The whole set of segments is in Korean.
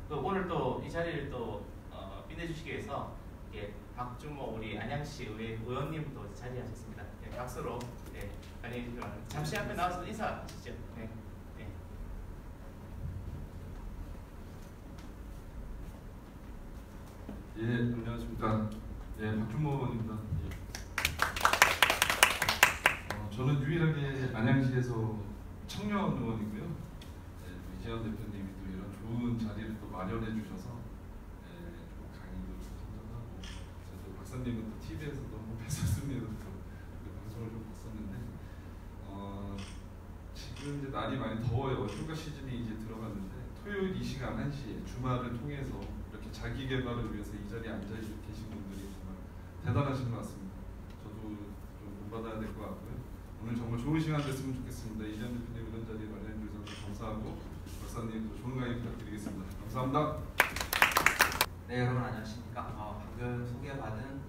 또 오늘 또 이 자리를 또 빛내주시기 위해서 박준모 우리 안양시 의원님도 자리하셨습니다. 네, 박수로 네, 아니 잠시 앞에 나와서 인사하시죠. 네. 네. 예, 안녕하십니까. 예, 박준모 의원입니다. 예. 저는 유일하게 안양시에서 청년 의원이고요. 예, 이재현 대표님이 또 이런 좋은 자리를 또 마련해 주셔서 강의도 참석하고, 또 박사님은 또 TV에서도 한번 뵀었습니다. 그 방송을 좀 봤었는데, 지금 이제 날이 많이 더워요. 휴가 시즌이 이제 들어갔는데, 토요일 이 시간 1시에 주말을 통해서 이렇게 자기 개발을 위해서 이 자리에 앉아 계신 분들이 정말 대단하신 것 같습니다. 저도 좀 본받아야 될 것 같고요. 오늘 정말 좋은 시간 됐으면 좋겠습니다. 이재현 대표님 이런 자리에 마련해 주셔서 감사하고, 박사님 또 좋은 강의 부탁드리겠습니다. 감사합니다. 네, 여러분 안녕하십니까. 방금 소개받은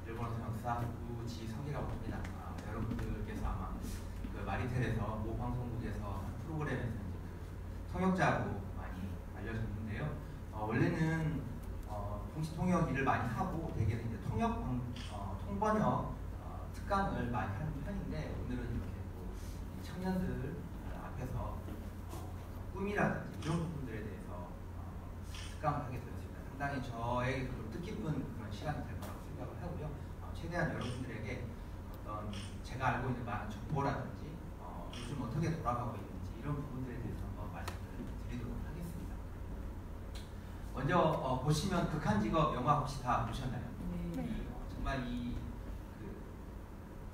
일본어 통역사 우지성이라고 합니다. 여러분들께서 아마 그 마리텔에서 모 방송국에서 한 프로그램에서 이제 그 통역자로 많이 알려졌는데요. 원래는 공시 통역 일을 많이 하고 대개는 이제 통번역 특강을 많이 하는 편인데, 오늘은 이렇게 또 청년들 앞에서 꿈이라든지 이런 부분들에 대해서 특강을 하게 되었습니다. 상당히 저에게 좀 뜻깊은 그런 시간이 될 거라고 생각을 하고요. 최대한 여러분들에게 어떤 제가 알고 있는 많은 정보라든지 요즘 어떻게 돌아가고 있는지 이런 부분들에 대해서 한번 말씀을 드리도록 하겠습니다. 먼저 보시면 극한직업 영화 혹시 다 보셨나요? 네. 정말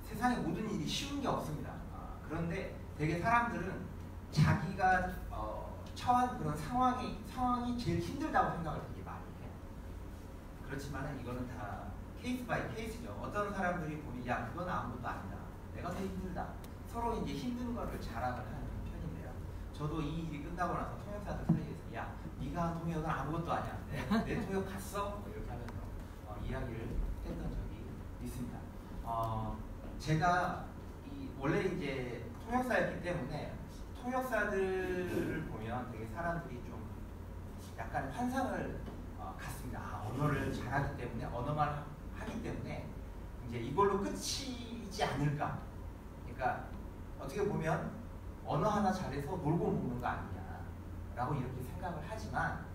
세상에 모든 일이 쉬운 게 없습니다. 그런데 되게 사람들은 자기가 처한 그런 상황이 제일 힘들다고 생각을 되게 많이 해요. 그렇지만 이거는 다 케이스 바이 케이스죠. 어떤 사람들이 보면 야 그건 아무것도 아니다. 내가 더 힘들다. 서로 이제 힘든 거를 자랑을 하는 편인데요. 저도 이 일이 끝나고 나서 통역사들 사이에서 야 네가 한 통역은 아무것도 아니야. 내 통역 갔어? 뭐 이렇게 하면서 이야기를 했던 적이 있습니다. 제가 원래 이제 통역사였기 때문에 통역사들을 보면 되게 사람들이 좀 약간 환상을 갖습니다. 언어를 잘하기 때문에 언어만 하기 때문에 이제 이걸로 끝이지 않을까. 그러니까 어떻게 보면 언어 하나 잘해서 놀고 먹는 거 아니냐라고 이렇게 생각을 하지만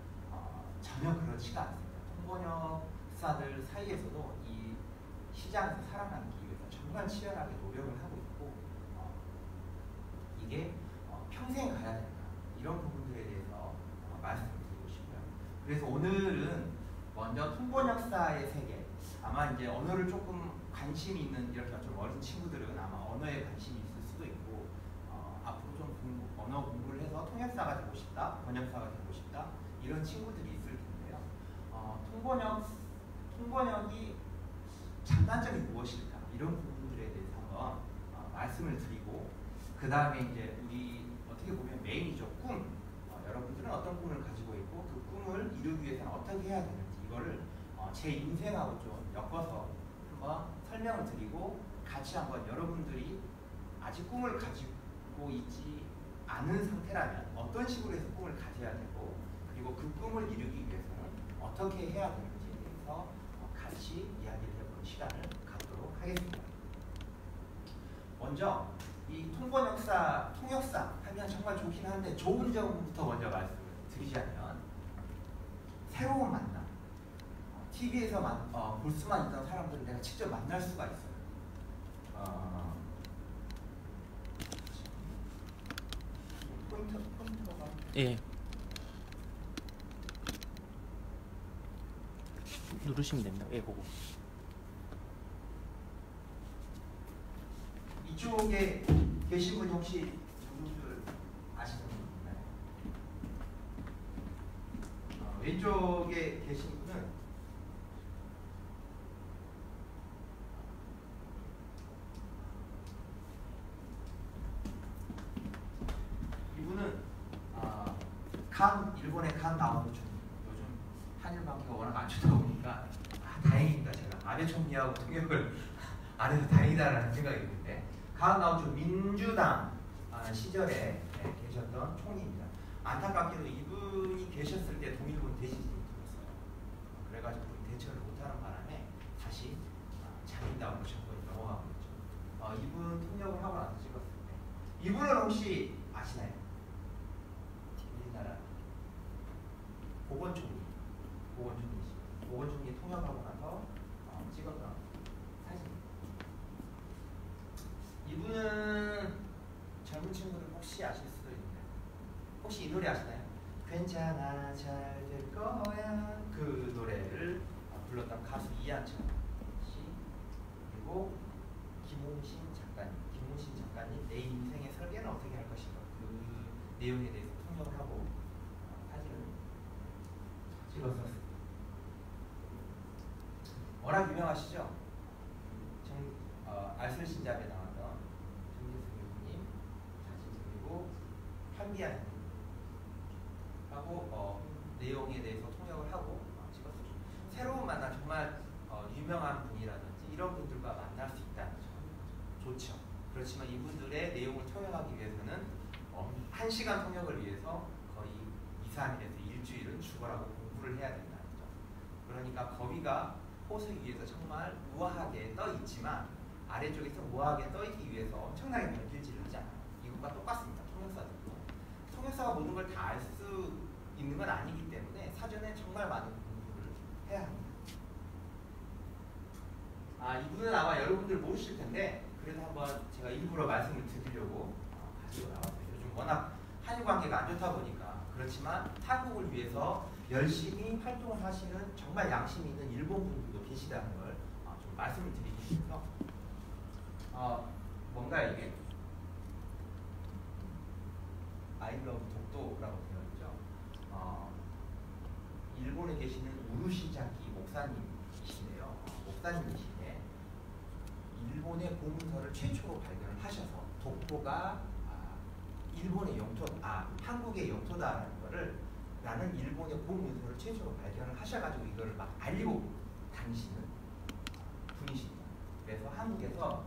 전혀 그렇지가 않습니다. 통번역사들 사이에서도 이 시장에서 살아남기 위해서 정말 치열하게 노력을 하고 있고 이게 평생 가야 된다. 이런 부분들에 대해서 말씀을 드리고 싶고요. 그래서 오늘은 먼저 통번역사의 세계, 아마 이제 언어를 조금 관심이 있는 이렇게 좀 어린 친구들은 아마 언어에 관심이 있을 수도 있고 앞으로 좀 언어 공부를 해서 통역사가 되고 싶다, 번역사가 되고 싶다 이런 친구들이 있을 텐데요. 통번역이 장단점이 무엇일까 이런 부분들에 대해서 한번 말씀을 드리고, 그 다음에 이제 우리 어떻게 보면 메인이죠. 꿈. 여러분들은 어떤 꿈을 가지고 있고 그 꿈을 이루기 위해서는 어떻게 해야 되는지 이거를 제 인생하고 좀 엮어서 한번 설명을 드리고, 같이 한번 여러분들이 아직 꿈을 가지고 있지 않은 상태라면 어떤 식으로 해서 꿈을 가져야 되고, 그리고 그 꿈을 이루기 위해서는 어떻게 해야 되는지에 대해서 같이 이야기를 해보는 시간을 갖도록 하겠습니다. 먼저 이 통번역사, 통역사 하면 정말 좋긴 한데 좋은 점부터 먼저 말씀을 드리자면, 새로운 만남. TV에서 볼 수만 있던 사람들을 내가 직접 만날 수가 있어요. 포인터가 예. 누르시면 됩니다. 예, 보고. 이쪽에 계신 분 혹시 누구를 아시는 분 있나요? 왼쪽에 계신 분은 이분은 일본의 간 나오는 중 요즘 한일 관계가 워낙 안 좋다 보니까 다행입니다. 제가 아베 총리하고 통역을 안 해서 다행이다라는 생각이 드는데, 간 나오는 중 민주당 시절에 계셨던 총리입니다. 안타깝게도 이분이 계셨을 때 동일본 대지진이 터졌어요. 그래가지고 대처를 못하는 바람에 다시 자민다운으로 정권이 넘어가고 있죠. 이분 통역을 하고 나서 찍었을 때 이분은 혹시 아시나요? 우리나라 보건총리 통역하고 나서 찍었던 사진. 이분은 젊은 친구들 혹시 아실 수도 있는데 혹시 이 노래 아시나요? 괜찮아 잘 될 거야 그 노래를 불렀던 가수 이한철 씨 그리고 김홍신 작가님 내 인생의 설계는 어떻게 할 것인가 그 내용에 대해서 통역을 하고 사진을 찍었었습니다. 워낙 유명하시죠? 알쓸신잡에 나왔던 정재승 교수님 사진 그리고 한비안 하고 내용에 대해서 통역을 하고 찍었습니다. 새로운 만남 정말 유명한 분이라든지 이런 분들과 만날 수 있다는 점 좋죠. 그렇지만 이분들의 내용을 통역하기 위해서는 1시간 통역을 위해서 거의 2~3일에서 일주일은 죽어라고 공부를 해야 된다는 점. 그러니까 거기가 호수 위에서 정말 우아하게 떠 있지만 아래쪽에서 우아하게 떠 있기 위해서 엄청나게 발길질을 하지 않아요. 이것과 똑같습니다. 통역사들도. 통역사가 모든 걸 다 알 수 있는 건 아니기 때문에 사전에 정말 많은 공부를 해야 합니다. 이분은 아마 여러분들 모르실 텐데 그래도 한번 제가 일부러 말씀을 드리려고 가지고 나왔어요. 요즘 워낙 한일 관계가 안 좋다 보니까 그렇지만 한국을 위해서 열심히 활동을 하시는 정말 양심 있는 일본 분들도 계시다는 걸 좀 말씀을 드리기 위해서 뭔가 이게 아이러브 독도라고 되어 있죠. 일본에 계시는 우루시자키 목사님이신데요. 목사님이신데 일본의 고문서를 최초로 발견을 하셔서 독도가 일본의 영토, 한국의 영토다라는 거를 라는 일본의 고문서를 최초로 발견을 하셔가지고 이거를 막 알리고 다니시는 분이십니다. 그래서 한국에서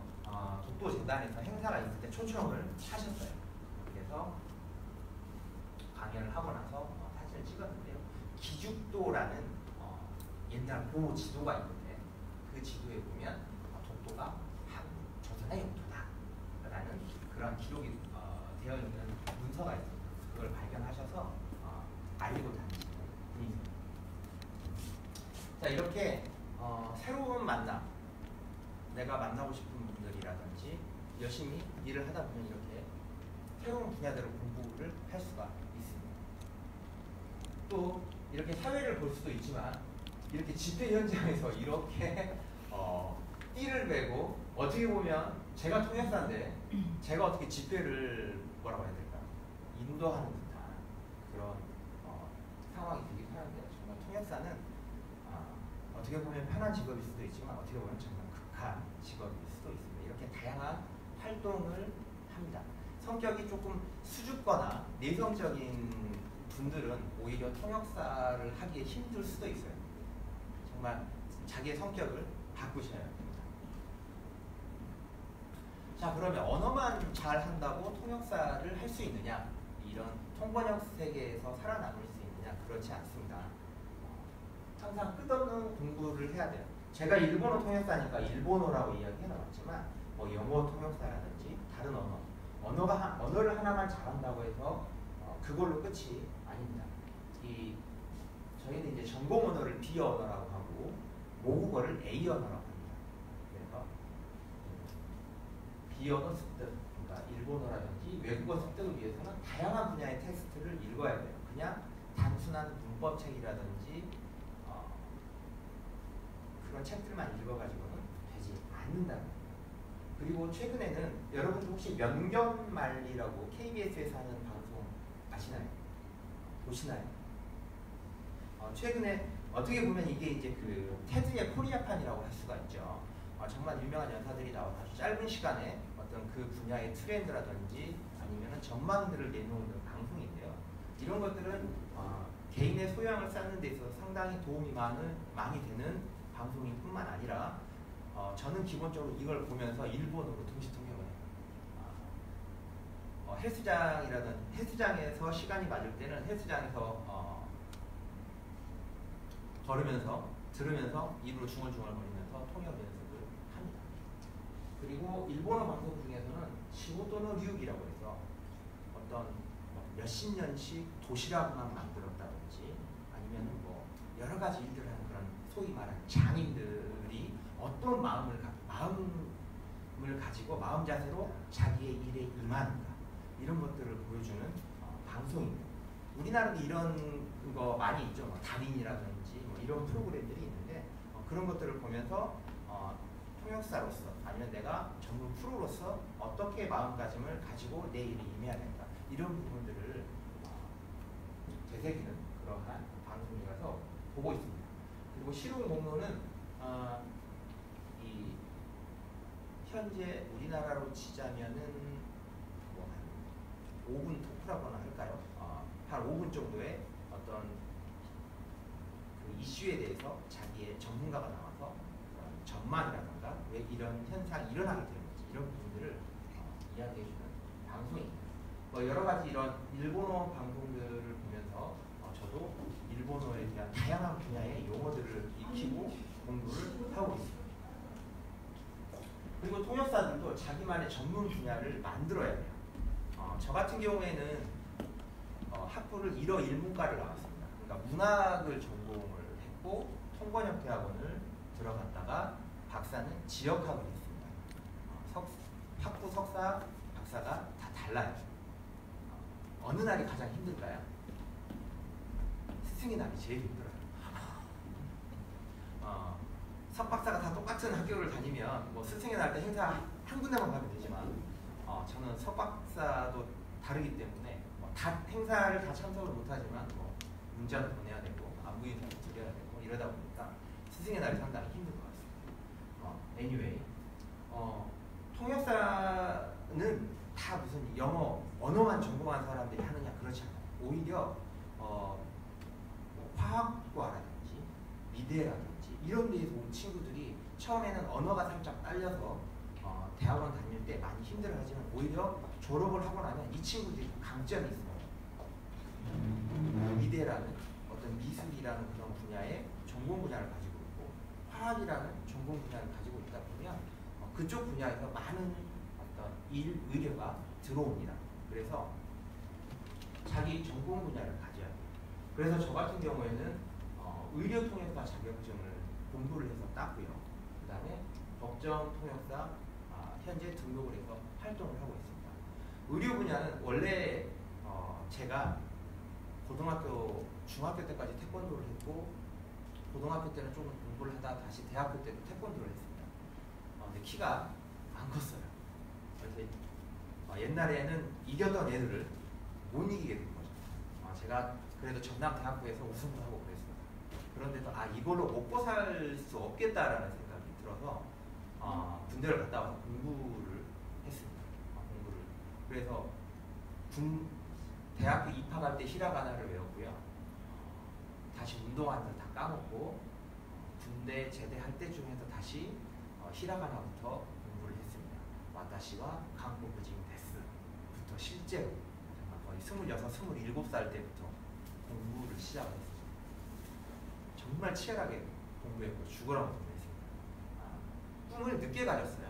독도 재단에서 행사가 있을 때 초청을 하셨어요. 그래서 강연을 하고 나서 사진을 찍었는데요. 기죽도라는 옛날 고 지도가 있는데 그 지도에 보면 독도가 한국 조선의 영토다라는 그런 기록이 되어 있는 문서가 있습니다. 그걸 발견하셔서 알리고 다니시는 분이십니다. 자, 이렇게 새로운 만남, 내가 만나고 싶은 분들이라든지 열심히 일을 하다 보면 이렇게 새로운 분야대로 공부를 할 수가 있습니다. 또 이렇게 사회를 볼 수도 있지만 이렇게 집회 현장에서 이렇게 띠를 메고 어떻게 보면 제가 통역사인데 제가 어떻게 집회를 뭐라고 해야 될까? 인도하는 듯한 그런 상황이 되기도 하는데 정말 통역사는 어떻게 보면 편한 직업일 수도 있지만 어떻게 보면 정말 극한 직업일 수도 있습니다. 이렇게 다양한 활동을 합니다. 성격이 조금 수줍거나 내성적인 분들은 오히려 통역사를 하기에 힘들 수도 있어요. 정말 자기의 성격을 바꾸셔야 합니다. 자, 그러면 언어만 잘 한다고 통역사를 할 수 있느냐? 이런 통번역 세계에서 살아남을 수 있느냐? 그렇지 않습니다. 항상 끝없는 공부를 해야 돼요. 제가 일본어 통역사니까 일본어라고 이야기해 나왔지만 뭐 영어 통역사라든지 다른 언어를 하나만 잘한다고 해서 그걸로 끝이 아닙니다. 저희는 이제 전공 언어를 B 언어라고 하고 모국어를 A 언어라고 합니다. 그래서 B 언어 습득, 그러니까 일본어라든지 외국어 습득을 위해서는 다양한 분야의 텍스트를 읽어야 돼요. 그냥 단순한 문법책이라든지 그런 책들만 읽어가지고는 되지 않는다. 그리고 최근에는 여러분들 혹시 면견말이라고 KBS에서 하는 방송 아시나요? 보시나요? 최근에 어떻게 보면 이게 이제 그 테드의 코리아판이라고 할 수가 있죠. 정말 유명한 연사들이 나와서 아주 짧은 시간에 어떤 그 분야의 트렌드라든지 아니면 전망들을 내놓는 방송인데요. 이런 것들은 개인의 소양을 쌓는 데 있어서 상당히 도움이 많이 되는 방송인 뿐만 아니라 저는 기본적으로 이걸 보면서 일본어로 동시 통역을 해요. 헬스장에서 시간이 맞을 때는 헬스장에서 걸으면서 들으면서 입으로 중얼중얼거리면서 통역 연습을 합니다. 그리고 일본어 방송 중에서는 시고토노 류기라고 해서 어떤 몇십 년씩 도시락만 만들었다든지 아니면 뭐 여러 가지 일들을 하는 그런 소위 말하는 장인들이 어떤 마음을 가지고 마음 자세로 자기의 일에 임하는가 이런 것들을 보여주는 방송입니다. 우리나라도 이런 거 많이 있죠. 뭐 달인이라든지 뭐 이런 프로그램들이 있는데 그런 것들을 보면서 통역사로서 아니면 내가 전문 프로로서 어떻게 마음가짐을 가지고 내 일에 임해야 된다 이런 부분들을 되새기는 그러한 방송이라서 보고 있습니다. 그리고 실용 공로는 이 현재 우리나라로 치자면은 뭐 한 5분 토크라고나 할까요? 한 5분 정도의 어떤 그 이슈에 대해서 자기의 전문가가 나와서 전망이라든가 왜 이런 현상이 일어나게 되는지 이런 부분들을 이야기해주는 방송입니다. 뭐 여러 가지 이런 일본어 방송들을 보면서 저도 일본어에 대한 다양한 분야의 용어들을 익히고 공부를 하고 있습니다. 그리고 통역사들도 자기만의 전문 분야를 만들어야 돼요. 저 같은 경우에는 학부를 1어 1문과를 나왔습니다. 그러니까 문학을 전공을 했고 통번역대학원을 들어갔다가 박사는 지역학을 했습니다. 학부, 석사, 박사가 다 달라요. 어느 날이 가장 힘들까요? 스승의 날이 제일 힘들어요. 석박사가 다 똑같은 학교를 다니면 뭐 스승의 날 때 행사 한 군데만 가면 되지만 저는 석박사도 다르기 때문에 다 행사를 다 참석을 못하지만 뭐 문자도 보내야 되고 안부 인사도 드려야 되고 이러다 보니까 스승의 날이 상당히 힘든 것 같습니다. anyway, 통역사는 다 무슨 영어 언어만 전공한 사람들이 하느냐 그렇지 않아요. 오히려 뭐 화학과라든지 미대라든지 이런 데에서 온 친구들이 처음에는 언어가 살짝 딸려서 대학원 다닐 때 많이 힘들어하지만 오히려 졸업을 하고 나면 이 친구들이 강점이 있어요. 미대라는 어떤 미술이라는 그런 분야의 전공 분야를 가지고 있고 화학이라는 전공 분야를 가지고 있다 보면 그쪽 분야에서 많은 어떤 의뢰가 들어옵니다. 그래서 자기 전공 분야를 가져야 돼요. 그래서 저 같은 경우에는 의료 통역사 자격증을 공부를 해서 땄고요. 그 다음에 법정 통역사 현재 등록을 해서 활동을 하고 있습니다. 의료 분야는 원래 제가 고등학교, 중학교 때까지 태권도를 했고 고등학교 때는 조금 공부를 하다 다시 대학교 때도 태권도를 했습니다. 근데 키가 안 컸어요. 그래서 옛날에는 이겼던 애들을 못 이기게 된 거죠. 제가 그래도 전남대학교에서 우승을 하고 그랬습니다. 그런데도 이걸로 먹고 살 수 없겠다라는 생각이 들어서 군대를 갔다 와서 공부를 했습니다. 그래서 대학교 입학할 때 히라가나를 외웠고요. 다시 운동하면서 다 까먹고 군대 제대할 때쯤에서 다시 히라가나부터 공부를 했습니다. 와타시와 한국인 데스부터 실제로 거의 26, 27살 때부터 공부를 시작했습니다. 정말 치열하게 공부했고 죽으라고 공부했습니다. 꿈을 늦게 가졌어요.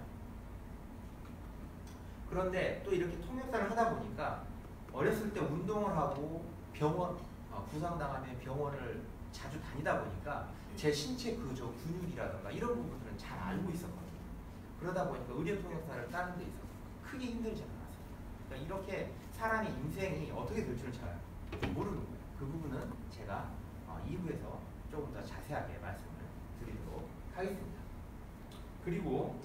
그런데 또 이렇게 통역사를 하다 보니까 어렸을 때 운동을 하고 병원, 부상당하면 병원을 자주 다니다 보니까 제 신체 구조, 근육이라든가 이런 부분들은 잘 알고 있었거든요. 그러다 보니까 의료 통역사를 따는 데 있어서 크게 힘들지 않았어요. 그러니까 이렇게 사람의 인생이 어떻게 될 줄을 잘 모르는 거예요. 그 부분은 제가 2부에서 조금 더 자세하게 말씀을 드리도록 하겠습니다. 그리고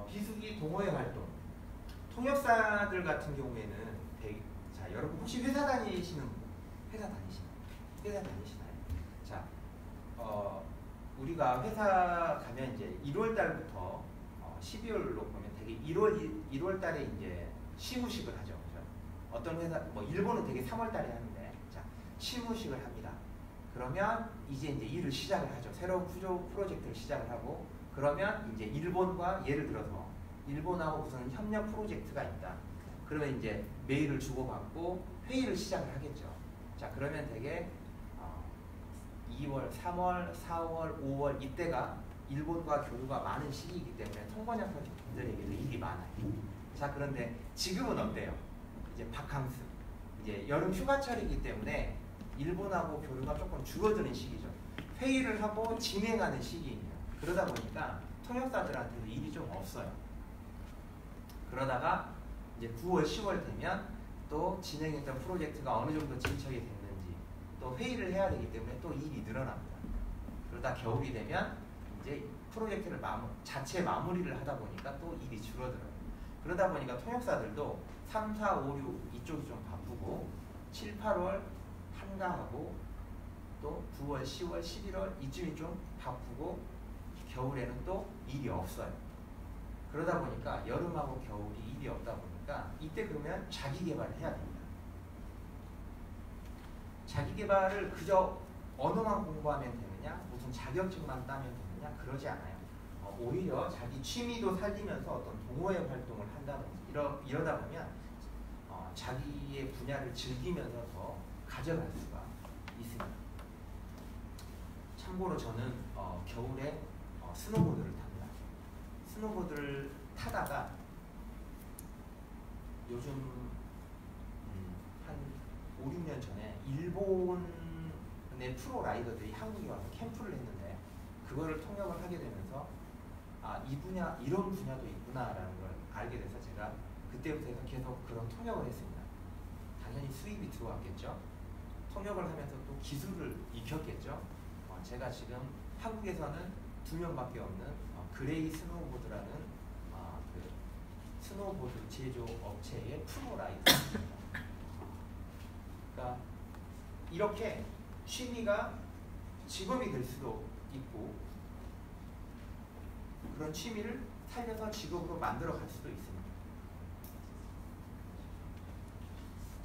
비수기 동호회 활동. 통역사들 같은 경우에는 자, 여러분 혹시 회사 다니시나요? 자, 우리가 회사 가면 이제 1월 달부터 12월로 보면 되게 1월 달에 이제 시무식을 하죠. 그죠? 어떤 회사, 뭐 일본은 되게 3월 달에 하는데, 자, 시무식을 합니다. 그러면 이제 일을 시작을 하죠. 새로운 프로젝트를 시작을 하고, 그러면 이제 일본과 예를 들어서 일본하고 무슨 협력 프로젝트가 있다. 그러면 이제 메일을 주고받고 회의를 시작을 하겠죠. 자, 그러면 되게 2월, 3월, 4월, 5월 이때가 일본과 교류가 많은 시기이기 때문에 통번역 분들에게도 일이 많아요. 자, 그런데 지금은 어때요? 이제 바캉스, 이제 여름 휴가철이기 때문에 일본하고 교류가 조금 줄어드는 시기죠. 회의를 하고 진행하는 시기입니다. 그러다 보니까 통역사들한테도 일이 좀 없어요. 그러다가 이제 9월, 10월 되면 또 진행했던 프로젝트가 어느 정도 진척이 됐는지 또 회의를 해야 되기 때문에 또 일이 늘어납니다. 그러다 겨울이 되면 이제 프로젝트를 자체 마무리를 하다 보니까 또 일이 줄어들어요. 그러다 보니까 통역사들도 3, 4, 5, 6 이쪽이 좀 바쁘고 7, 8월 한가하고 또 9월, 10월, 11월 이쯤이 좀 바쁘고 겨울에는 또 일이 없어요. 그러다 보니까 여름하고 겨울이 일이 없다 보니까 이때 그러면 자기 개발을 해야 됩니다. 자기 개발을 그저 언어만 공부하면 되느냐, 무슨 자격증만 따면 되느냐, 그러지 않아요. 오히려 자기 취미도 살리면서 어떤 동호회 활동을 한다든지 이러다 보면 자기의 분야를 즐기면서 더 가져갈 수가 있습니다. 참고로 저는 겨울에 스노보드를 탑니다. 스노보드를 타다가 요즘 한 5, 6년 전에 일본의 프로 라이더들이 한국에 와서 캠프를 했는데 그거를 통역을 하게 되면서 이 분야, 이런 분야도 있구나라는 걸 알게 돼서 제가 그때부터 해서 계속 그런 통역을 했습니다. 당연히 수입이 들어왔겠죠. 통역을 하면서 또 기술을 익혔겠죠. 제가 지금 한국에서는 2명밖에 없는 그레이 스노우보드라는 그 스노우보드 제조 업체의 프로 라이더입니다. 그러니까 이렇게 취미가 직업이 될 수도 있고 그런 취미를 살려서 직업으로 만들어 갈 수도 있습니다.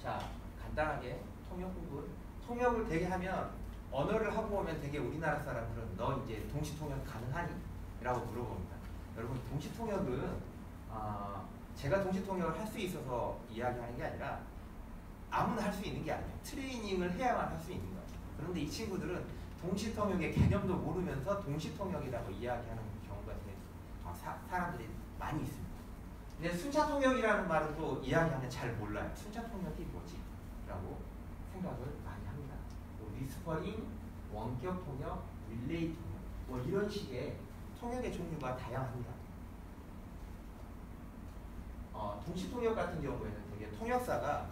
자, 간단하게 통역 부분. 통역을 되게 하면 언어를 하고 오면 되게 우리나라 사람들은 너 이제 동시 통역 가능하니? 라고 물어봅니다. 여러분, 동시 통역은 제가 동시 통역을 할 수 있어서 이야기하는 게 아니라 아무나 할 수 있는 게 아니에요. 트레이닝을 해야만 할 수 있는 거예요. 그런데 이 친구들은 동시 통역의 개념도 모르면서 동시 통역이라고 이야기하는 경우가 되게 사람들이 많이 있습니다. 근데 순차 통역이라는 말은 또 이야기하면 잘 몰라요. 순차 통역이 뭐지? 라고 생각을 많이 합니다. 뭐 리스퍼링, 원격 통역, 릴레이 통역 뭐 이런 식의 통역의 종류가 다양합니다. 동시 통역 같은 경우에는 되게 통역사가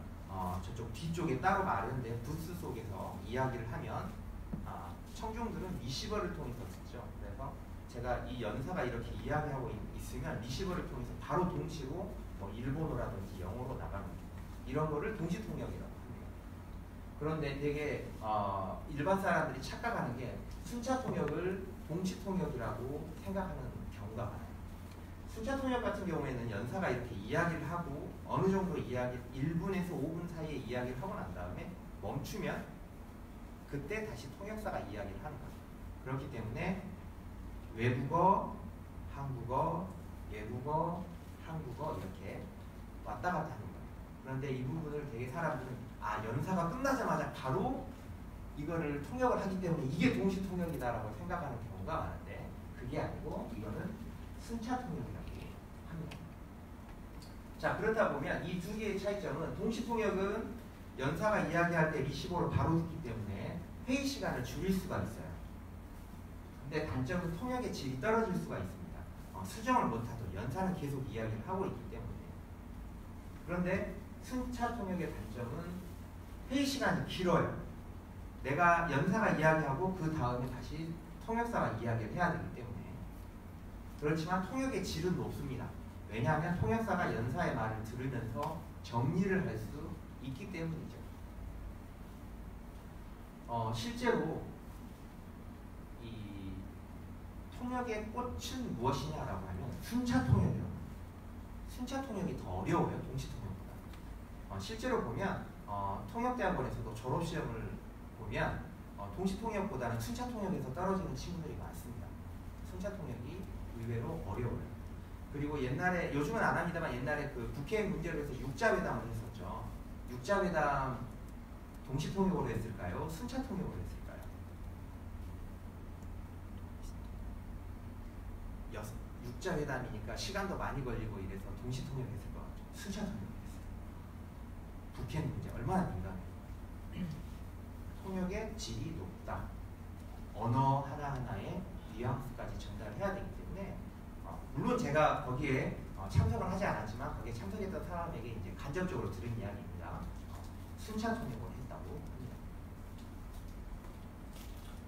저쪽 뒤쪽에 따로 마련된 부스 속에서 이야기를 하면 청중들은 리시버를 통해서 듣죠. 그래서 제가 이 연사가 이렇게 이야기하고 있으면 리시버를 통해서 바로 동시로 뭐 일본어라든지 영어로 나가는 이런 거를 동시 통역이라고 합니다. 그런데 되게 일반 사람들이 착각하는 게 순차 통역을 동시 통역이라고 생각하는 경우가 많아요. 순차 통역 같은 경우에는 연사가 이렇게 이야기를 하고 어느 정도 1분에서 5분 사이에 이야기를 하고 난 다음에 멈추면 그때 다시 통역사가 이야기를 하는 거죠. 그렇기 때문에 외국어, 한국어, 외국어, 한국어 이렇게 왔다 갔다 하는 거예요. 그런데 이 부분을 되게 사람들은 연사가 끝나자마자 바로 이거를 통역을 하기 때문에 이게 동시 통역이다라고 생각하는 경우가 많은데 그게 아니고 이거는 순차 통역이라고 합니다. 자, 그렇다 보면 이 두 개의 차이점은 동시 통역은 연사가 이야기할 때 리시버로 바로 듣기 때문에 회의 시간을 줄일 수가 있어요. 근데 단점은 통역의 질이 떨어질 수가 있습니다. 수정을 못하도 연사는 계속 이야기를 하고 있기 때문에. 그런데 순차 통역의 단점은 회의 시간이 길어요. 내가 연사가 이야기하고 그 다음에 다시 통역사가 이야기를 해야 되기 때문에. 그렇지만 통역의 질은 높습니다. 왜냐하면 통역사가 연사의 말을 들으면서 정리를 할 수 있기 때문이죠. 실제로 이 통역의 꽃은 무엇이냐라고 하면 순차 통역이라고 합니다. 순차 통역이 더 어려워요, 동시 통역보다. 실제로 보면 통역대학원에서도 졸업시험을 보면 동시 통역보다는 순차 통역에서 떨어지는 친구들이 많습니다. 순차 통역이 의외로 어려워요. 그리고 옛날에 요즘은 안 합니다만 옛날에 그 북해인 문제로 해서 육자회담을 했었죠. 육자회담 동시통역으로 했을까요? 순차통역으로 했을까요? 육자회담이니까 시간도 많이 걸리고 이래서 동시통역했을 것 같죠. 순차통역했어요. 북해인 문제 얼마나 민감해요. 통역의 질이 높다. 언어 하나하나에 뉘앙스까지 전달해야 되기 때문에 물론 제가 거기에 참석을 하지 않았지만 거기에 참석했던 사람에게 이제 간접적으로 들은 이야기입니다. 순차 통역을 했다고 합니다.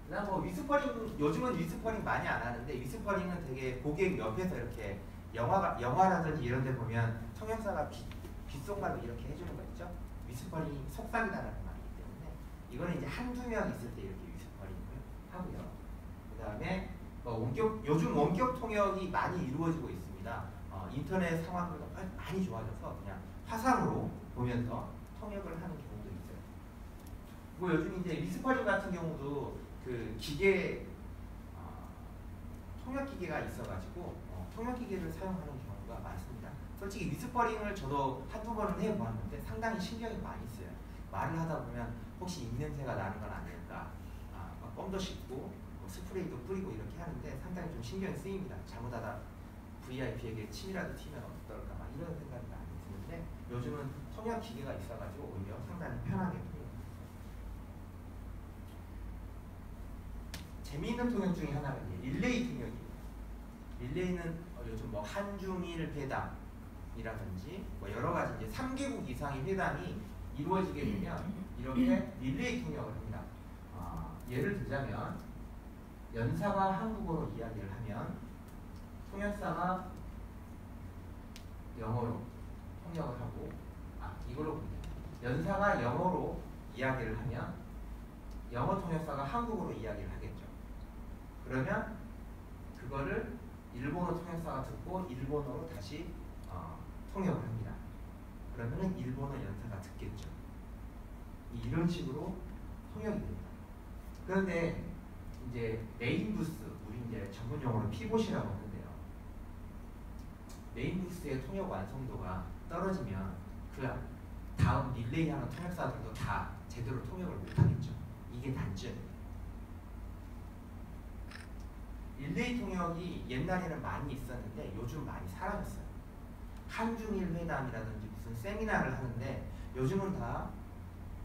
그다음 뭐 위스퍼링 요즘은 위스퍼링 많이 안 하는데 위스퍼링은 되게 고객 옆에서 이렇게 영화라든지 이런 데 보면 통역사가 귓속말로 이렇게 해주는 거 있죠. 위스퍼링이 속삭이다라는 말이기 때문에 이거는 이제 한두 명 있을 때 이렇게 위스퍼링을 하고요. 그다음에 요즘 원격 통역이 많이 이루어지고 있습니다. 인터넷 상황도 많이 좋아져서 그냥 화상으로 보면서 통역을 하는 경우도 있어요. 뭐 요즘 이제 위스퍼링 같은 경우도 그 기계 통역 기계가 있어가지고 통역 기계를 사용하는 경우가 많습니다. 솔직히 위스퍼링을 저도 한두 번은 해보았는데 상당히 신경이 많이 쓰여요. 말을 하다 보면 혹시 입냄새가 나는 건 아닐까, 껌도 씹고 스프레이도 뿌리고 이렇게 하는데 상당히 좀 신경이 쓰입니다. 잘못하다 VIP에게 침이라도 튀면 어떨까 막 이런 생각이 많이 드는데 요즘은 통역 기계가 있어가지고 오히려 상당히 편하게 통역합니다. 재미있는 통역 중에 하나가 릴레이 통역이에요. 릴레이는 요즘 뭐 한중일 회담이라든지 뭐 여러 가지 이제 3개국 이상의 회담이 이루어지게 되면 이렇게 릴레이 통역을 합니다. 예를 들자면 연사가 한국어로 이야기를 하면 통역사가 영어로 통역을 하고 이걸로 봅니다. 연사가 영어로 이야기를 하면 영어 통역사가 한국어로 이야기를 하겠죠. 그러면 그거를 일본어 통역사가 듣고 일본어로 다시 통역을 합니다. 그러면은 일본어 연사가 듣겠죠. 이런 식으로 통역이 됩니다. 그런데 이제 메인 부스, 우리 이제 전문 용어로 피봇이라고 하는데요. 메인 부스의 통역 완성도가 떨어지면 그 다음 릴레이하는 통역사들도 다 제대로 통역을 못하겠죠. 이게 단점이에요. 릴레이 통역이 옛날에는 많이 있었는데 요즘 많이 사라졌어요. 한중일 회담이라든지 무슨 세미나를 하는데 요즘은 다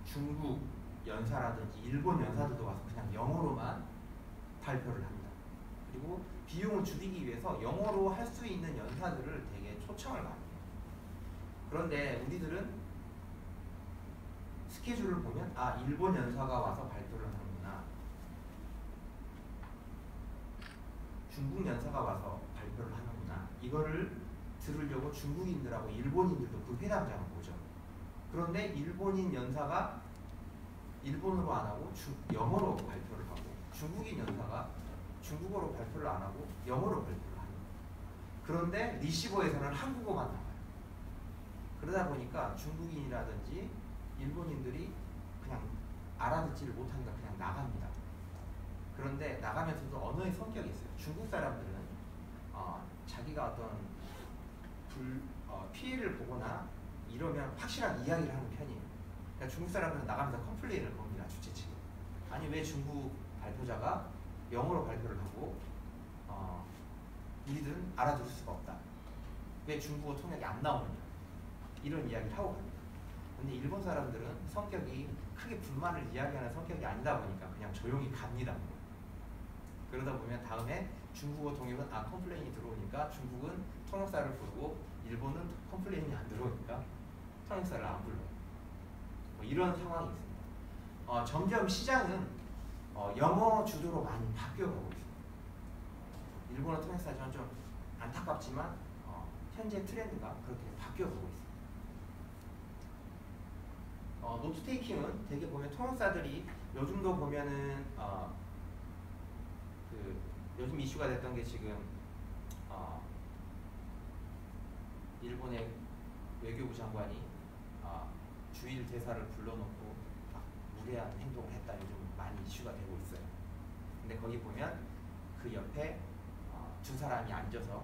중국 연사라든지 일본 연사들도 와서 그냥 영어로만 발표를 합니다. 그리고 비용을 줄이기 위해서 영어로 할 수 있는 연사들을 되게 초청을 많이 해요. 그런데 우리들은 스케줄을 보면 일본 연사가 와서 발표를 하는구나, 중국 연사가 와서 발표를 하는구나, 이거를 들으려고 중국인들하고 일본인들도 그 회담장을 보죠. 그런데 일본인 연사가 일본어로 안 하고 영어로 발표를 하고 중국인 연사가 중국어로 발표를 안 하고 영어로 발표를 합니다. 그런데 리시버에서는 한국어만 나와요. 그러다 보니까 중국인이라든지 일본인들이 그냥 알아듣지를 못하니까 그냥 나갑니다. 그런데 나가면서도 언어의 성격이 있어요. 중국 사람들은 자기가 어떤 피해를 보거나 이러면 확실한 이야기를 하는 편이에요. 그러니까 중국 사람들은 나가면서 컴플레인을 겁니다. 주최 측에. 아니 왜 중국 발표자가 영어로 발표를 하고 우리들은 알아들을 수가 없다. 왜 중국어 통역이 안 나오느냐. 이런 이야기를 하고 갑니다. 근데 일본 사람들은 성격이 크게 불만을 이야기하는 성격이 아니다 보니까 그냥 조용히 갑니다. 그러다 보면 다음에 중국어 통역은 컴플레인이 들어오니까 중국은 통역사를 부르고 일본은 컴플레인이 안 들어오니까 통역사를 안 불러요. 뭐 이런 상황이 있습니다. 점점 시장은 영어 주도로 많이 바뀌어가고 있습니다. 일본어 통역사지만 좀 안타깝지만 현재 트렌드가 그렇게 바뀌어가고 있습니다. 노트 테이킹은 되게 보면 통역사들이 요즘도 보면은 요즘 이슈가 됐던 게 지금 일본의 외교부 장관이 주일 대사를 불러놓고 무례한 행동을 했다, 요즘 많이 이슈가 되고 있어요. 근데 거기 보면 그 옆에 두 사람이 앉아서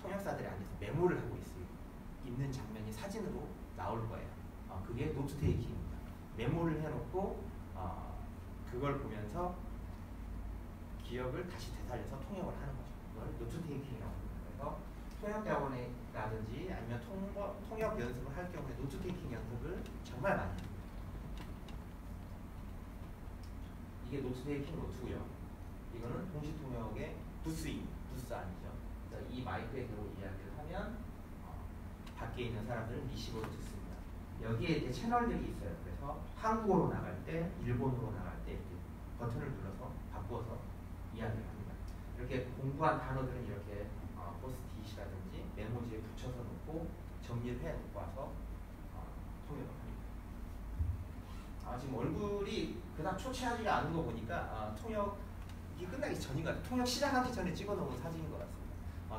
통역사들이 앉아서 메모를 하고 있는 장면이 사진으로 나올 거예요. 그게 노트 테이킹입니다. 메모를 해놓고 그걸 보면서 기억을 다시 되살려서 통역을 하는 거죠. 그걸 노트 테이킹이라고 합니다. 그래서 통역대학원이라든지 아니면 통역 연습을 할 경우에 노트 테이킹 연습을 정말 많이 합니다. 이게 노트 테이킹 노트고요. 이거는 동시 통역의 부스 아니죠. 그래서 이 마이크에 대고 이야기를 하면 밖에 있는 사람들은 리시버로 듣습니다. 여기에 이제 채널들이 있어요. 그래서 한국어로 나갈 때, 일본어로 나갈 때 이렇게 버튼을 눌러서 바꾸어서 이야기를 합니다. 이렇게 공부한 단어들은 이렇게 포스트잇이라든지 메모지에 붙여서 놓고 정리를 해 놓고 와서 통역을 합니다. 지금 얼굴이 그닥 초췌하지가 않은 거 보니까 통역이 끝나기 전인 것 같아요. 통역 시작하기 전에 찍어 놓은 사진인 것 같습니다.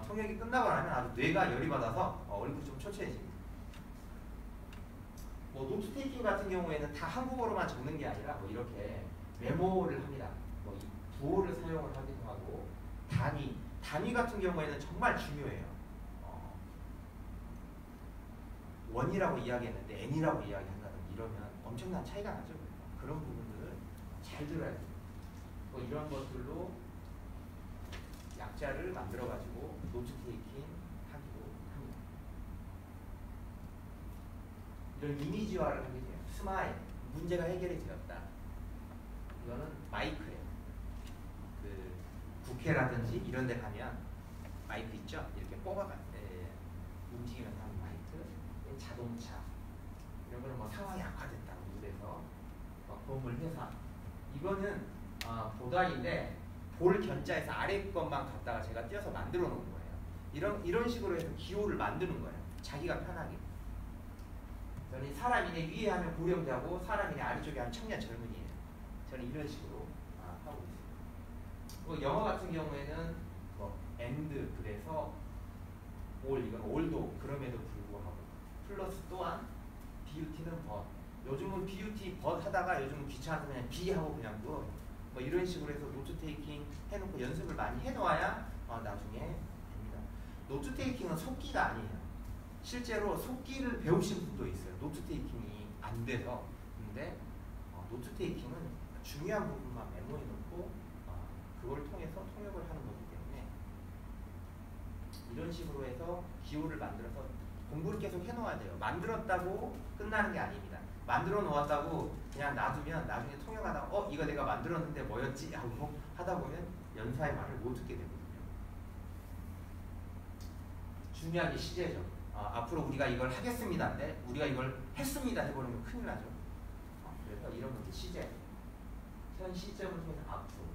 통역이 끝나고 나면 아주 뇌가 열이 받아서 얼굴이 좀 초췌해집니다. 노트 테이킹 같은 경우에는 다 한국어로만 적는 게 아니라 이렇게 메모를 합니다. 이 부호를 사용을 하기도 하고 단위 같은 경우에는 정말 중요해요. 원이라고 이야기했는데 n이라고 이야기한다든지 이러면 엄청난 차이가 나죠. 그런 부분들을 잘 들어야 돼요. 이런 것들로 약자를 만들어가지고 노트 테이킹 하기도 합니다. 이런 이미지화를 하게 돼요. 스마일, 문제가 해결이 되었다. 이거는 마이크예요. 국회라든지 이런 데 가면 마이크 있죠? 이렇게 뽑아갈 때 움직이면서 하는 마이크, 자동차 이런 거는 상황이 악화됐다고 무대에서 건물 회사 이거는 보다인데 볼 견자에서 아래 것만 갖다가 제가 띄어서 만들어 놓은 거예요. 이런 식으로 해서 기호를 만드는 거예요. 자기가 편하게. 저는 사람이네 위에 하면 고령자고 사람이네 아래쪽에 하면 청년 젊은이에요. 저는 이런 식으로 하고 있습니다. 영어 같은 경우에는 and 그래서 이건 all도 그럼에도 불구하고 플러스 또한 beauty는 but 요즘은 beauty but 하다가 요즘은 귀찮아서 그냥 be 하고 그냥 이런 식으로 해서 노트 테이킹 해놓고 연습을 많이 해놓아야 나중에 됩니다. 노트 테이킹은 속기가 아니에요. 실제로 속기를 배우신 분도 있어요. 노트 테이킹이 안 돼서. 근데 노트 테이킹은 중요한 부분만 메모해놓고 그걸 통해서 통역을 하는 거기 때문에 이런 식으로 해서 기호를 만들어서 공부를 계속 해놓아야 돼요. 만들었다고 끝나는 게 아닙니다. 만들어 놓았다고 그냥 놔두면 나중에 통역하다가 이거 내가 만들었는데 뭐였지? 하고 하다 보면 연사의 말을 못 듣게 되거든요. 중요한 게 시제죠. 앞으로 우리가 이걸 하겠습니다. 근데 우리가 이걸 했습니다 해버리면 큰일 나죠. 그래서 이런 것들 시제. 현 시점을 통해서 앞으로,